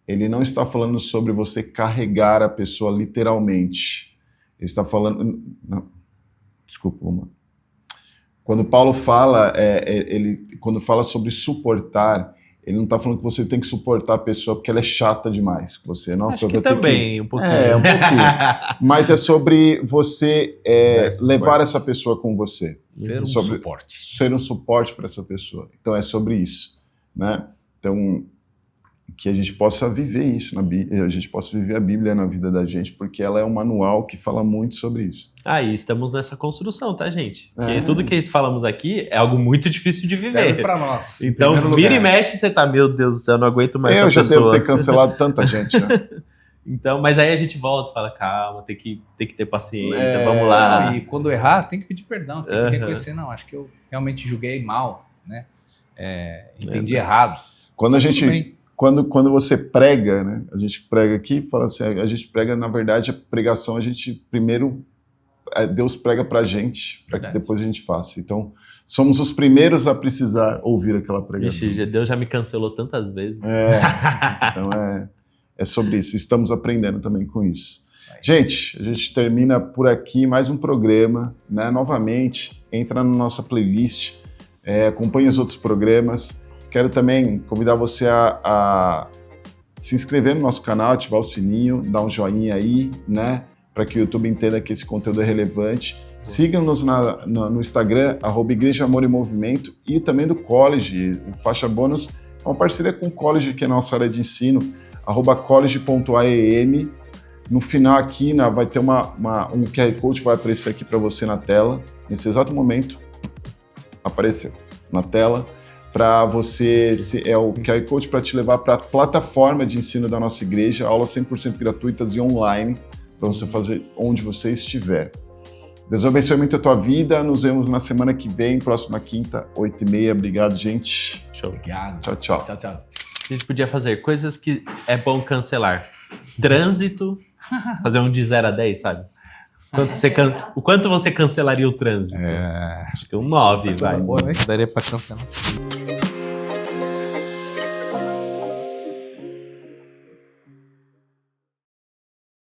ele não está falando sobre você carregar a pessoa literalmente. Ele está falando... Não. Desculpa, mano. Quando Paulo fala, quando fala sobre suportar, ele não está falando que você tem que suportar a pessoa porque ela é chata demais. Você, nossa, acho que também, um pouquinho. Um pouquinho. Mas é sobre você levar essa pessoa com você. Ser um suporte. Ser um suporte para essa pessoa. Então é sobre isso, né? Então, que a gente possa viver isso na Bíblia, a gente possa viver a Bíblia na vida da gente, porque ela é um manual que fala muito sobre isso. Aí, estamos nessa construção, tá, gente? Porque tudo que falamos aqui é algo muito difícil de viver. Serve pra nós. Então, vira e mexe, você tá, meu Deus do céu, eu não aguento mais essa pessoa. Eu já devo ter cancelado tanta gente, né? Então, mas aí a gente volta e fala, calma, tem que ter paciência, vamos lá. E quando errar, tem que pedir perdão, tem que reconhecer, não, acho que eu realmente julguei mal, né? Entendi errado. Quando a gente... Quando você prega, né? A gente prega aqui, fala assim, a gente prega, na verdade, a pregação, a gente primeiro, Deus prega pra gente, para que depois a gente faça. Então, somos os primeiros a precisar ouvir aquela pregação. Ixi, Deus já me cancelou tantas vezes. Então, é sobre isso. Estamos aprendendo também com isso. Gente, a gente termina por aqui mais um programa, né? Novamente, entra na nossa playlist, acompanhe os outros programas. Quero também convidar você a se inscrever no nosso canal, ativar o sininho, dar um joinha aí, né? Para que o YouTube entenda que esse conteúdo é relevante. Siga-nos no Instagram, @Igreja Amor e Movimento, e também do College. O Faixa Bônus é uma parceria com o College, que é a nossa área de ensino, @college.aem. No final aqui vai ter um QR Code que vai aparecer aqui para você na tela. Nesse exato momento, apareceu na tela. para você, é o QR Code para te levar para a plataforma de ensino da nossa igreja, aulas 100% gratuitas e online, para você fazer onde você estiver. Deus abençoe muito a tua vida, nos vemos na semana que vem, próxima quinta, 8h30. Obrigado, gente. Show. Obrigado. Tchau, tchau. Tchau, tchau. A gente podia fazer coisas que é bom cancelar. Trânsito, fazer um de 0 a 10, sabe? O quanto você cancelaria o trânsito? Acho que um 9, vai. Boa, né? Daria pra cancelar.